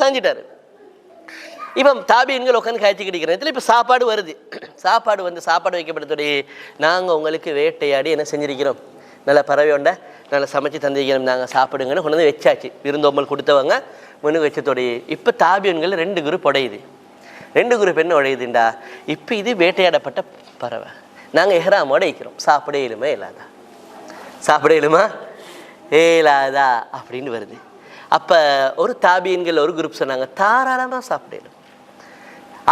[SPEAKER 1] சாஞ்சிட்டார். இப்போ தாபியன்கள் உட்காந்து காய்ச்சி கிடைக்கிறேன். இப்போ சாப்பாடு வருது. சாப்பாடு வைக்கப்பட்டதோடைய, நாங்கள் உங்களுக்கு வேட்டையாடி என்ன செஞ்சிருக்கிறோம், நல்ல பறவையோண்ட நல்லா சமைச்சு தந்திரிக்கணும், நாங்கள் சாப்பிடுங்கன்னு கொண்டு வந்து வச்சாச்சு. விருந்தோம்பல் கொடுத்தவங்க முன்னுக்கு வச்சதோடைய இப்போ தாபியன்கள் 2 குரூப் உடையுது. 2 குரூப் என்ன உடையுதுண்டா, இப்போ இது வேட்டையாடப்பட்ட பறவை, நாங்கள் எஹ்ராமோட வைக்கிறோம், சாப்பிட இயலுமா இல்லாதா, சாப்பிட இயலுமா ஏலாதா அப்படின்னு வருது. அப்போ ஒரு தாபியன்கள் ஒரு குரூப் சொன்னாங்க தாராளமாக சாப்பிடணும்.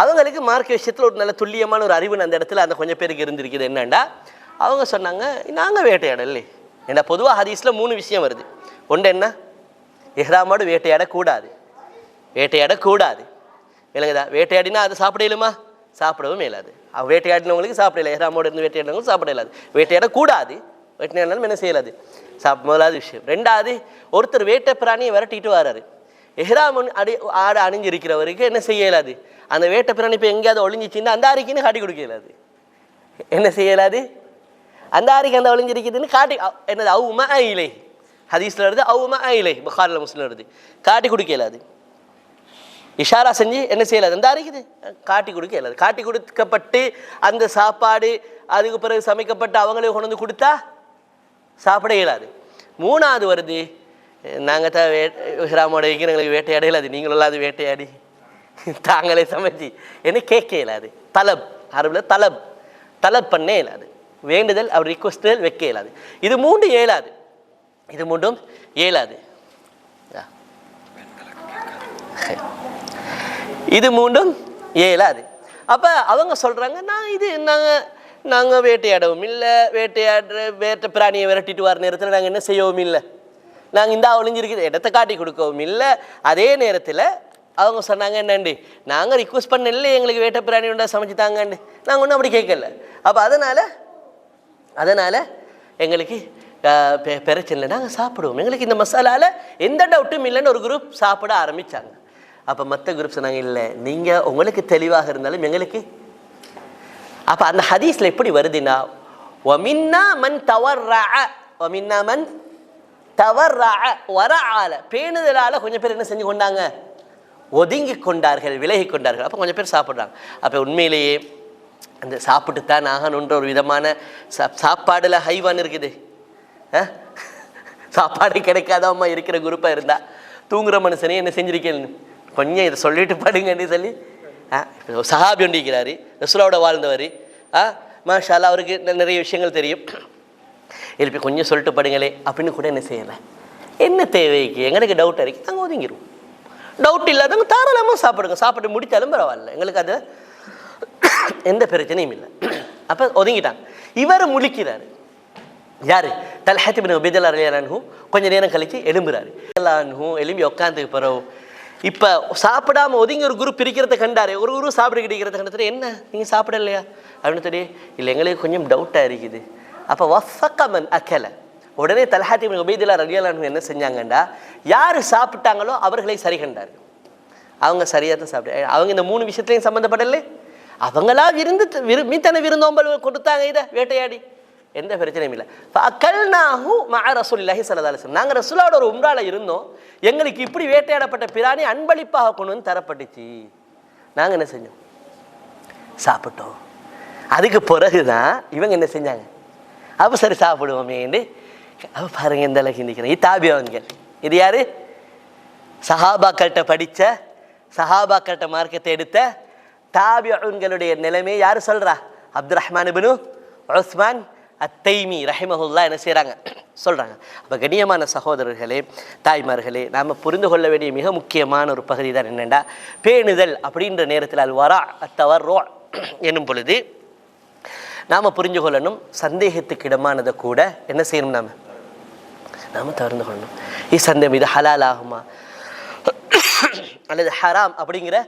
[SPEAKER 1] அவங்களுக்கு மார்க்க விஷயத்தில் ஒரு நல்ல துல்லியமான ஒரு அறிவு அந்த இடத்துல அந்த கொஞ்சம் பேருக்கு இருந்திருக்குது. என்னண்டா அவங்க சொன்னாங்க நாங்கள் வேட்டையாடலே. ஏன்னா பொதுவாக ஹதீஸில் 3 விஷயம் வருது. ஒன்று என்ன, இஹ்ராமோடு வேட்டையாடக்கூடாது, வேட்டையாடக்கூடாது விளங்குதா. வேட்டையாடினா அது சாப்பிட இயலுமா, சாப்பிடவும் இயலாது. வேட்டையாடினவங்களுக்கு சாப்பிடல, இஹ்ராமோடு இருந்து வேட்டையாடினவங்களுக்கு சாப்பிட இயலாது. வேட்டையாடக்கூடாது, வேட்டையாடினாலும் என்ன செய்யலாது, முதலாவது விஷயம். 2வது, ஒருத்தர் வேட்டை பிராணியை விரட்டிட்டு வர்றாரு, எஹ்ராம் ஆடை அணிஞ்சிருக்கிறவருக்கு என்ன செய்ய இயலாது, அந்த வேட்டை பிராணி இப்போ எங்கேயாவது ஒளிஞ்சிச்சின்னா அந்த ஆரிக்குன்னு காட்டி கொடுக்க இயலாது. என்ன செய்யலாது, அந்த ஆரிக்கு அந்த ஒளிஞ்சிருக்குதுன்னு காட்டி என்னது அவுமா இலை ஹதீஸில் வருது, அவுமா இலை புகாரில் முஸ்லிம் வருது, காட்டி கொடுக்க இயலாது. இஷாரா செஞ்சு என்ன செய்யலாது, அந்த ஆரிக்குது காட்டி கொடுக்க இயலாது. காட்டி கொடுக்கப்பட்டு அந்த சாப்பாடு அதுக்கு பிறகு சமைக்கப்பட்டு அவங்களே கொண்டு வந்து கொடுத்தா சாப்பிட இயலாது. 3வது வருது, நாங்கள் தான் இஹ்ராமோட வைக்கிற எங்களுக்கு வேட்டையாட இயலாது, நீங்களும் அது வேட்டையாடி தாங்களே சமைச்சு என்ன கேட்க இயலாது. தலப் அரபில் தலப் தலப் பண்ண இயலாது, வேண்டுதல் அவர் ரிக்வஸ்டுதல் வைக்க இயலாது. இது 3 இயலாது, இது 3ம் இயலாது. இது 3ம் இயலாது. அப்போ அவங்க சொல்கிறாங்க நாங்கள் வேட்டையாடவும் இல்லை, வேட்டை பிராணியை விரட்டிட்டு வர நேரத்தில் நாங்கள் என்ன செய்யவும் இல்லை, நாங்கள் இந்த ஒளிஞ்சிருக்குது இடத்த காட்டி கொடுக்கவும் இல்லை. அதே நேரத்தில் அவங்க சொன்னாங்க என்னண்டு, நாங்கள் ரிக்வஸ்ட் பண்ணல எங்களுக்கு வேட்டை பிராணி உண்டா சமைச்சு தாங்கண்டு, நாங்கள் ஒன்றும் அப்படி கேட்கல. அப்போ அதனால் எங்களுக்கு பிரச்சனை இல்லை, நாங்கள் சாப்பிடுவோம், எங்களுக்கு இந்த மசாலாவில் எந்த டவுட்டும் இல்லைன்னு ஒரு குரூப் சாப்பிட ஆரம்பித்தாங்க. அப்போ மற்ற குரூப் சொன்னாங்க இல்லை, நீங்கள் உங்களுக்கு தெளிவாக இருந்தாலும் எங்களுக்கு. அப்போ அந்த ஹதீஸில் எப்படி வருதுன்னா, வமின்னா மன் தவர்ரஅ, வமின்னா மன் தவர்ரஅ வரஆல, பேணுதலால் கொஞ்சம் பேர் என்ன செஞ்சு கொண்டாங்க, ஒதுங்கி கொண்டார்கள், விலகி கொண்டார்கள். அப்போ கொஞ்சம் பேர் சாப்பிட்றாங்க. அப்போ உண்மையிலேயே அந்த சாப்பிட்டு தான் ஆகணுன்ற ஒரு விதமான சாப்பாடில் ஹைவான் இருக்குது. சாப்பாடு கிடைக்காதவமா இருக்கிற குரூப்பாக இருந்தால் தூங்குற மனுஷனே என்ன செஞ்சிருக்கேன்னு கொஞ்சம் இதை சொல்லிட்டு படுங்கன்னு சொல்லி சஹாபி ஒண்டிக்கிறாரு, ரசூலோட வாழ்ந்தவர், மாஷா அல்லாஹ், அவருக்கு நிறைய விஷயங்கள் தெரியும், எழுப்பி கொஞ்சம் சொல்லிட்டு படுங்களே அப்படின்னு கூட என்ன செய்யலை. என்ன தேவைக்கு எங்களுக்கு டவுட் இருக்கு, நாங்கள் ஒதுங்கிடுவோம். டவுட் இல்லாதவங்க தாராளமாக சாப்பிடுங்க, சாப்பிட்டு முடித்தாலும் பரவாயில்ல, எங்களுக்கு அது எந்த பிரச்சனையும் இல்லை. அப்போ ஒதுங்கிட்டாங்க. இவர் முழிக்கிறாரு, யாரு, தல்ஹத் இப்னு உபைதுல்லாஹ் ரலியல்லாஹு அன்ஹு. கொஞ்சம் நேரம் கழிச்சு எழும்புறாரு, எழும்பி உட்காந்துக்கு பிறகு இப்போ சாப்பிடாம ஒதுங்கி ஒரு குரூப் பிரிக்கிறத கண்டாரு. ஒரு குரூப் சாப்பிட்டு கிடைக்கிறத கண்டது, என்ன நீங்கள் சாப்பிடலையா அப்படின்னு சொல்லி, இல்லை எங்களுக்கு கொஞ்சம் டவுட்டாக இருக்குது. அப்போ வஃபக்கமன் அக்கலை, உடனே தல்ஹத் இப்னு உபைதுல்லாஹ் ரலியல்லாஹு அன்ஹு என்ன செஞ்சாங்கண்டா, யார் சாப்பிட்டாங்களோ அவர்களை சரி கண்டார். அவங்க சரியாக தான் சாப்பிட்டு, அவங்க இந்த 3 விஷயத்துலையும் சம்மந்தப்படலை, அவங்களா மீத்தனை விருந்தோம்பல் கொடுத்தாங்க, இதை வேட்டையாடி எந்த பிரச்சனையும் இல்லை. ஃபஅக்கல்நாஹு மஅ ரசூலில்லாஹி ஸல்லல்லாஹு அலைஹி வஸல்லம், நாங்கள் ரசூலோட ஒரு உம்ரால இருந்தோம், எங்களுக்கு இப்படி வேட்டையாடப்பட்ட பிராணி அன்பளிப்பாக கொண்டு வந்து தரப்பட்டுச்சு, நாங்கள் என்ன செஞ்சோம், சாப்பிட்டோம். அதுக்கு பிறகுதான் இவங்க என்ன செஞ்சாங்க, அப்போ சரி சாப்பிடுவோமேண்டு. அப்போ பாருங்க எந்த அளவுக்கு நிற்கிறேன். இது தாபியவன்கள். இது யாரு, சஹாபாக்கள்கிட்ட படித்த, சஹாபாக்கள்கிட்ட மார்க்கத்தை எடுத்த தாபியன்களுடைய நிலைமையை யார் சொல்கிறா, அப்துல் ரஹ்மான் இப்னு உஸ்மான் அத்தைமி ரஹிமஹுல்லா என்ன செய்கிறாங்க சொல்கிறாங்க. அப்போ கண்ணியமான சகோதரர்களே, தாய்மார்களே, நாம் புரிந்து கொள்ள வேண்டிய மிக முக்கியமான ஒரு பகுதி தான் என்னென்னா, பேணுதல் அப்படின்ற நேரத்தில் அல் வரா அத்தவர்ரோ என்னும் பொழுது நாம் புரிஞ்சு கொள்ளணும், சந்தேகத்துக்கு இடமானதை கூட என்ன செய்யணும், நாம் தவிர்த்து கொள்ளணும். சந்தேகம் இது ஹலால் ஆகுமா அல்லது ஹராம் அப்படிங்கிற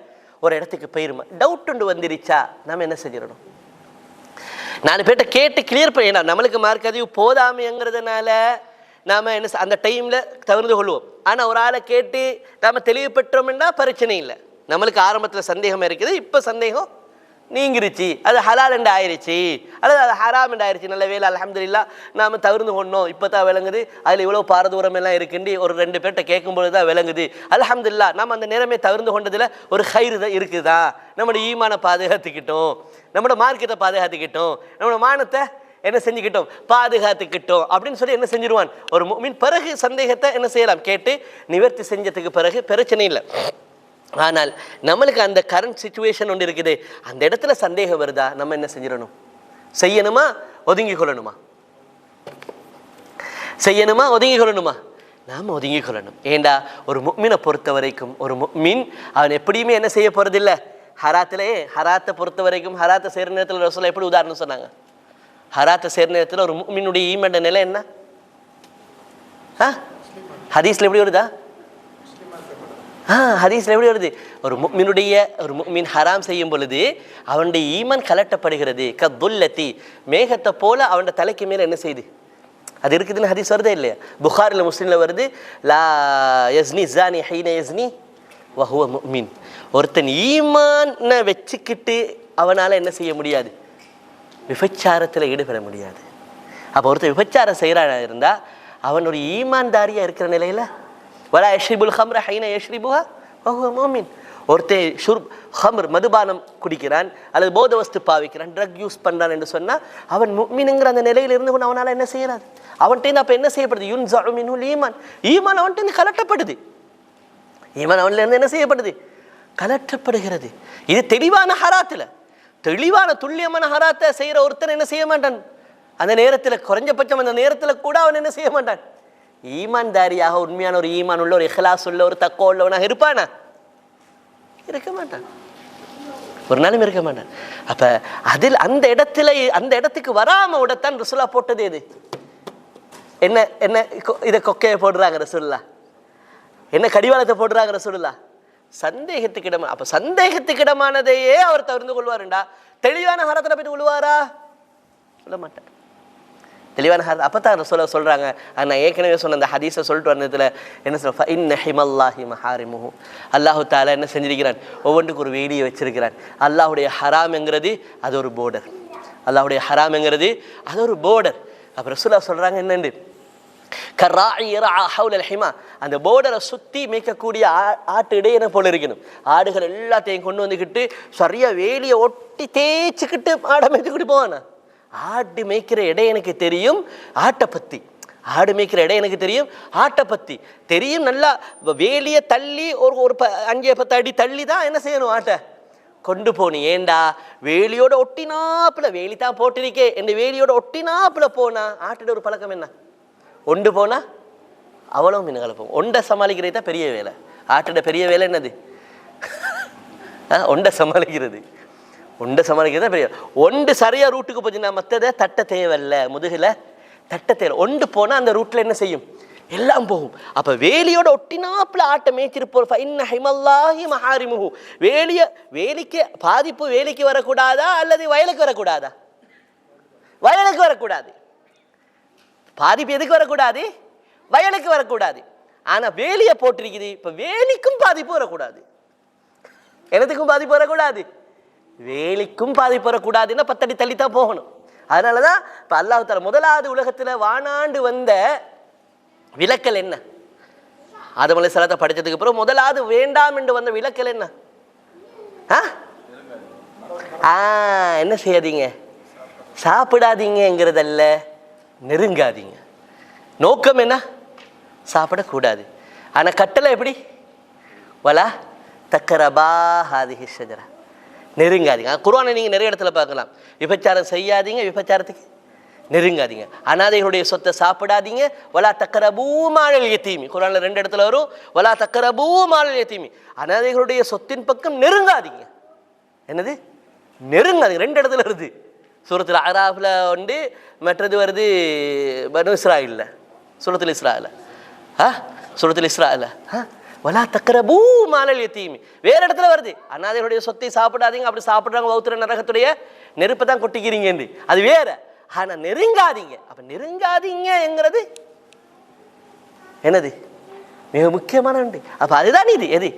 [SPEAKER 1] ஒரு இடத்துக்கு போயிருமா, டவுட் ஒன்று வந்துருச்சா, நாம் என்ன செஞ்சிடணும், 4 பேர்கிட்ட கேட்டு கிளியர் பண்ண. நம்மளுக்கு மார்க் அதிவு போதாமைங்கிறதுனால நாம் என்ன அந்த டைமில் தவிர்த்து கொள்வோம். ஆனால் ஒரு ஆளை கேட்டு நாம் தெளிவு பெற்றோம்னா பிரச்சனை இல்லை. நம்மளுக்கு ஆரம்பத்தில் சந்தேகம் இருக்குது, இப்போ சந்தேகம் நீங்கிருச்சு, அது ஹலால் என்று ஆயிடுச்சு அல்லது அது ஹராம் என்று ஆயிடுச்சு, நல்ல வேலை அல்ஹம்துலில்லாஹ் நாம் தவிர்த்து கொண்டோம், இப்போ தான் விளங்குது அதில் இவ்வளோ பாரதூரம் எல்லாம் இருக்குன்னு ஒரு 2 பேர்கிட்ட கேட்கும்பொழுது தான் விளங்குது. அல்ஹம்துலில்லாஹ் நம்ம அந்த நேரமே தவிர்த்து கொண்டதில் ஒரு ஹைர் தான் இருக்குதா, நம்மளோட ஈமான பாதுகாத்துக்கிட்டோம், நம்மளோட மார்க்கத்தை பாதுகாத்துக்கிட்டோம், நம்மளோட மானத்தை என்ன செஞ்சுக்கிட்டோம், பாதுகாத்துக்கிட்டோம் அப்படின்னு சொல்லி என்ன செஞ்சிருவான் ஒரு முஃமின். பிறகு சந்தேகத்தை என்ன செய்யலாம், கேட்டு நிவர்த்தி செஞ்சதுக்கு பிறகு பிரச்சனை இல்லை. ஆனால் நம்மளுக்கு அந்த கரண்ட் சிச்சுவேஷன் ஒன்று இருக்குது, அந்த இடத்துல சந்தேகம் வருதா, நம்ம என்ன செஞ்சிடணும், செய்யணுமா ஒதுங்கி கொள்ளணுமா, செய்யணுமா ஒதுங்கி கொள்ளணுமா, நாம் ஒதுங்கி கொள்ளணும். ஏண்டா ஒரு முஃமினை பொறுத்த வரைக்கும் ஒரு முஃமின் அவன் எப்படியுமே என்ன செய்ய போறதில்லை, ஹராத்தை பொறுத்த வரைக்கும் ஹராத்தை சேர நேரத்தில் ரசூலுல்லாஹ் எப்படி உதாரணம் சொன்னாங்க, ஹராத்தை சேர நேரத்தில் ஒரு முஃமினுடைய ஈமான் நிலை என்ன, ஹதீஸ்ல எப்படி வருதா, ஹதீஸ்ல எப்படி வருது, ஒரு முஃமின் ஹராம் செய்யும் பொழுது அவனுடைய ஈமான் கலட்டப்படுகிறது. கதுல்லதி மேகத்தை போல அவனுடைய தலைக்கு மேல என்ன செய்யுது, அது இருக்குதுன்னு ஹதீஸ் வருதே இல்லையா, புகாரில் முஸ்லிம்ல வருது, லா யஸ்னி ஸானி ஹீன யஸ்னி வஹுவ முஃமின். ஒருத்தன் ஈமானை வச்சுக்கிட்டு அவனால் என்ன செய்ய முடியாது, விபச்சாரத்தில் ஈடுபட முடியாது. அப்போ ஒருத்தர் விபச்சாரம் செய்கிறானா இருந்தால் அவன் ஒரு ஈமான்தாரியா இருக்கிற நிலையில் வலா யஷ்ரிபுல் ஹம்ர ஹைன யஷ்ரிபுஹா வஹுவ முஃமின். ஒருத்தன் ஹம்ர் மதுபானம் குடிக்கிறான் அல்லது போத வஸ்து பாவிக்கிறான், ட்ரக் யூஸ் பண்ணுறான் என்று சொன்னால் அவன் முஃமினுங்கிற அந்த நிலையில் இருந்து கொண்டு அவனால் என்ன செய்யறாது, அவன்கிட்ட அப்போ என்ன செய்யப்படுது, யுன்ஸஉ மின்ஹுல் ஈமான், ஈமான் அவன்கிட்ட கலட்டப்படுது, ஈமான் அவன்ல இருந்து என்ன செய்யப்படுது, கலட்டப்படுகிறது. இது தெளிவான ஹராத்தில், தெளிவான துல்லியமான ஹராத்தை செய்கிற ஒருத்தன் என்ன செய்ய மாட்டான், அந்த நேரத்தில் குறைஞ்சபட்சம் அந்த நேரத்தில் கூட அவன் என்ன செய்ய மாட்டான், ஈமான்தாரியாக உண்மையான ஒரு ஈமான் உள்ள ஒரு இஹ்லாஸ் உள்ள ஒரு தக்வா உள்ளவனாக இருப்பானா, இருக்க மாட்டான், ஒரு நாளும் இருக்க மாட்டான். அப்ப அதில் அந்த இடத்துக்கு வராம விடத்தான் ரசூலுல்லாஹ் போட்டது எது, என்ன என்ன இதை கொக்கையை போடுறாங்க ரசூலுல்லாஹ், என்ன கடிவாளத்தை போடுறாங்க ரசூலுல்லாஹ், சந்தேகத்துக்கிடமா. அப்ப சந்தேகத்துக்கிடமானதையே அவர் தவிர்த்து கொள்வாருண்டா, தெளிவான ஹராத்துல போயிட்டு கொள்வாரா, சொல்ல மாட்டார். தெளிவான ஹராத் அப்பதான் ரசூலுல்லாஹ் சொல்றாங்க, நான் ஏற்கனவே சொன்ன அந்த ஹதீஸை சொல்லிட்டு வந்ததுல என்ன சொல்ற, ஃபஇன்ன ஹிமல்லாஹி மஹாரிமுஹு, அல்லாஹு தஆலா என்ன செஞ்சிருக்கிறான், ஒவ்வொன்றுக்கு ஒரு வேலியை வச்சிருக்கிறான். அல்லாஹ்வுடைய ஹராம்ங்கிறது அது ஒரு போர்டர், அல்லாஹ்வுடைய ஹராம்ங்கிறது அது ஒரு போர்டர். அப்ப ரசூலுல்லாஹ் சொல்றாங்க என்னன்னு, கர்ராஇ யர்ஆ ஹவுலல் ஹிமா, அந்த போர்டரை சுத்தி மேய்க்கக்கூடிய ஆட்டு இடையனை போல இருக்கணும். ஆடுகள் எல்லாத்தையும் கொண்டு வந்துக்கிட்டு சரியா வேலியை ஒட்டி தேய்ச்சிக்கிட்டு ஆடை மேய்ச்சிக்கிட்டு போவானா, ஆடு மேய்க்கிற இடம் எனக்கு தெரியும் ஆட்டை பற்றி, ஆடு மேய்க்கிற இடம் எனக்கு தெரியும் ஆட்டை பற்றி தெரியும். நல்லா வேலியை தள்ளி ஒரு 5-10 அடி தள்ளி தான் என்ன செய்யணும், ஆட்டை கொண்டு போகணும். ஏண்டா வேலியோட ஒட்டினாப்புல, வேலி தான் போட்டிருக்கே இந்த வேலியோட ஒட்டினாப்புல போனா ஆட்டோட ஒரு பழக்கம் என்ன, ஒண்டு போனா அவ்வளோ மீன் கலப்போம். ஒண்டை சமாளிக்கிறது தான் பெரிய வேலை, ஆட்டோட பெரிய வேலை என்னது, ஒண்டை சமாளிக்கிறது, ஒண்டை சமாளிக்கிறது தான் பெரிய. ஒண்டு சரியா ரூட்டுக்கு போச்சுன்னா மற்றதை தட்ட தேவையில்ல, முதுகில் தட்ட தேவை. ஒண்டு போனால் அந்த ரூட்டில் என்ன செய்யும், எல்லாம் போகும். அப்போ வேலியோட ஒட்டினாப்புல ஆட்டை மேய்ச்சிருப்போம். ஃபஇன்ன ஹிமல்லாஹி மஹாரிமுஹு, வேலிக்கு பாதிப்பு வேலிக்கு வரக்கூடாதா அல்லது வயலுக்கு வரக்கூடாதா, வயலுக்கு வரக்கூடாது. பாதிப்பு எதுக்கு வரக்கூடாது, வயலுக்கு வரக்கூடாது. ஆனா வேலியை போட்டிருக்குது, இப்ப வேலிக்கும் பாதிப்பு வரக்கூடாது, எனத்துக்கும் பாதிப்பு வரக்கூடாது, வேலிக்கும் பாதிப்பு வரக்கூடாதுன்னா 10 அடி தள்ளித்தான் போகணும். அதனாலதான் இப்ப அல்லாஹ் தஆலா முதலாவது உலகத்துல வானாண்டு வந்த விலக்கல் என்ன, ஆதம் அலைஹிஸ்ஸலாத்தை படிச்சதுக்கு அப்புறம் முதலாவது வேண்டாம் என்று வந்த விலக்கல் என்ன, என்ன செய்யாதீங்க, சாப்பிடாதீங்கிறதல்ல, நெருங்காதீங்க. நோக்கம் என்ன, சாப்பிடக்கூடாது. ஆனா கட்டளை எப்படி, வலா தக்கரபா ஹாதிஹி ஷஜரா, நெருங்காதீங்க. குர்ஆனை நீங்க நிறைய இடத்துல பார்க்கலாம், விபச்சாரம் செய்யாதீங்க, விபச்சாரத்துக்கு நெருங்காதீங்க. அனாதைகளுடைய சொத்தை சாப்பிடாதீங்க, வலா தக்கரபூ மாலல் யதீமி, குர்ஆன்ல 2 இடத்துல வரும், வலா தக்கரபூ மாலல் யதீமி, அனாதைகளுடைய சொத்தின் பக்கம் நெருங்காதீங்க. என்னது நெருங்காதீங்க, 2 இடத்துல வருது. சூரத்துல் அராஃப்ல உண்டு, மற்றது வருது பனு இஸ்ராயில்ல, சூரத்துல் இஸ்ராயில்ல, சூரத்துல் இஸ்ராயில்ல வலா தக்ரபூ மாலல் யதீமி. வேற இடத்துல வருது, அனாதைகளுடைய சொத்தை சாப்பிடாதீங்க, அப்படி சாப்பிட்றாங்க வௌத்திர நரகத்துடைய நெருப்பை தான் கொட்டிக்கிறீங்க, அது வேற. ஆனா நெருங்காதீங்க. அப்ப நெருங்காதீங்கிறது என்னது, மிக முக்கியமான உண்டு. அப்ப அதுதான் இது எது,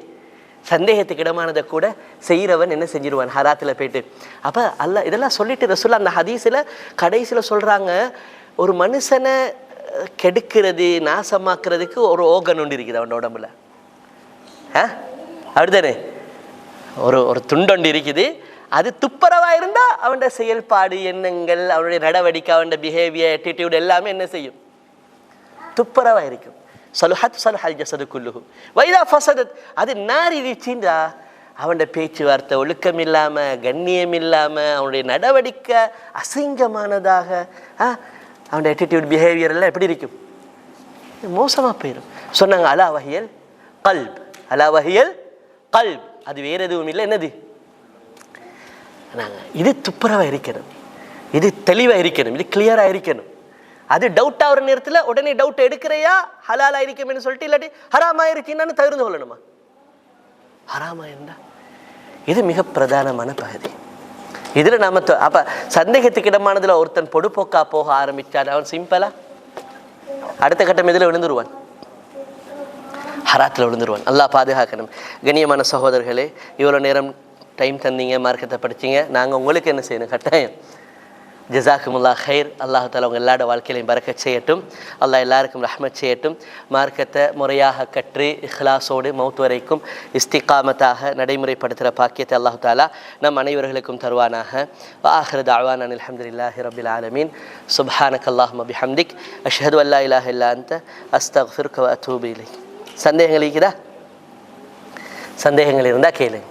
[SPEAKER 1] சந்தேகத்துக்கு இடமானதை கூட செய்கிறவன் என்ன செஞ்சிருவான், ஹராத்தில் போயிட்டு. அப்போ அல்லாஹ் இதெல்லாம் சொல்லிட்டு ரசூலுல்லாஹ் அந்த ஹதீஸில் கடைசியில் சொல்கிறாங்க, ஒரு மனுஷனை கெடுக்கிறது நாசமாக்குறதுக்கு ஒரு ஓகன் ஒன்று இருக்குது அவன் உடம்புல, அப்படித்தானே, ஒரு துண்டொண்டு இருக்குது, அது துப்புரவா இருந்தா அவனுடைய செயல்பாடு, எண்ணங்கள், அவனுடைய நடவடிக்கை, அவனுடைய பிஹேவியர், ஆட்டிடியூட் எல்லாமே என்ன செய்யும்? துப்புரவா இருக்கும். சலுஹத் சலுஹல் ஜஸது குல்லுஹு வைதா ஃபஸதத், அது நாரிச்சின்றா அவனுடைய பேச்சுவார்த்தை ஒழுக்கம் இல்லாம, கண்ணியம் இல்லாம, அவனுடைய நடவடிக்கை அசிங்கமானதாக, அவனுடைய ஆட்டிடியூட், பிஹேவியர் எல்லாம் எப்படி இருக்கும்? மோசமா போயிடும். சொன்னாங்க அலா வஹியல் கல்ப், அலா வஹியல் கல்ப், அது வேற எதுவும் இல்லை. என்னது? இது துப்புரவா இருக்கணும், இது தெளிவா இருக்கணும், இது கிளியரா இருக்கணும். அது டவுட் ஆகிற நேரத்தில் உடனே டவுட் எடுக்கிறையா ஹலாலா இருக்கும்னு சொல்லிட்டு, இல்லாட்டி ஹராமா இருக்குன்னு தவிர்த்து கொள்ளணுமா? ஹராமா இருந்தா இது மிக பிரதானமான பகுதி. இதுல நாம அப்ப சந்தேகத்துக்கு இடமானதுல ஒருத்தன் பொடுப்போக்கா போக ஆரம்பிச்சான், அவன் சிம்பிளா அடுத்த கட்டம் இதில் விழுந்துருவான், ஹராத்தில் விழுந்துருவான். அல்லாஹ் பாதுகாக்கணும். கண்ணியமான சகோதரர்களே, இவ்வளோ நேரம் டைம் தந்தீங்க, மார்க்கத்தை படிச்சிங்க. நாங்கள் உங்களுக்கு என்ன செய்யணும்? கட்டாயம் ஜஸாக்குமுல்லா ஹைர். அல்லாஹ் தாலா உங்கள் எல்லாரோட வாழ்க்கையிலையும் பரக்கத் செய்யட்டும். அல்லாஹ் எல்லாருக்கும் ரஹ்மத் செய்யட்டும். மார்க்கத்தை முறையாக கற்று இஹ்லாஸோடு மௌத் வரைக்கும் இஸ்திகாமத்தாக நடைமுறைப்படுத்துகிற பாக்கியத்தை அல்லாஹ் தாலா நம் அனைவர்களுக்கும் தருவானாக. வஆஹிரு தஅவானா அல்ஹம்துலில்லாஹி ரப்பில் ஆலமீன். சுப்ஹானக அல்லாஹும்ம பிஹம்திக் அஷ்ஹது அல்லா இலாஹ இல்லா அன்த அஸ்தக்ஃபிருக வ அத்தூபு இலைக். சந்தேகங்கள் இருக்குதா? சந்தேகங்கள் இருந்தால் கேளுங்க.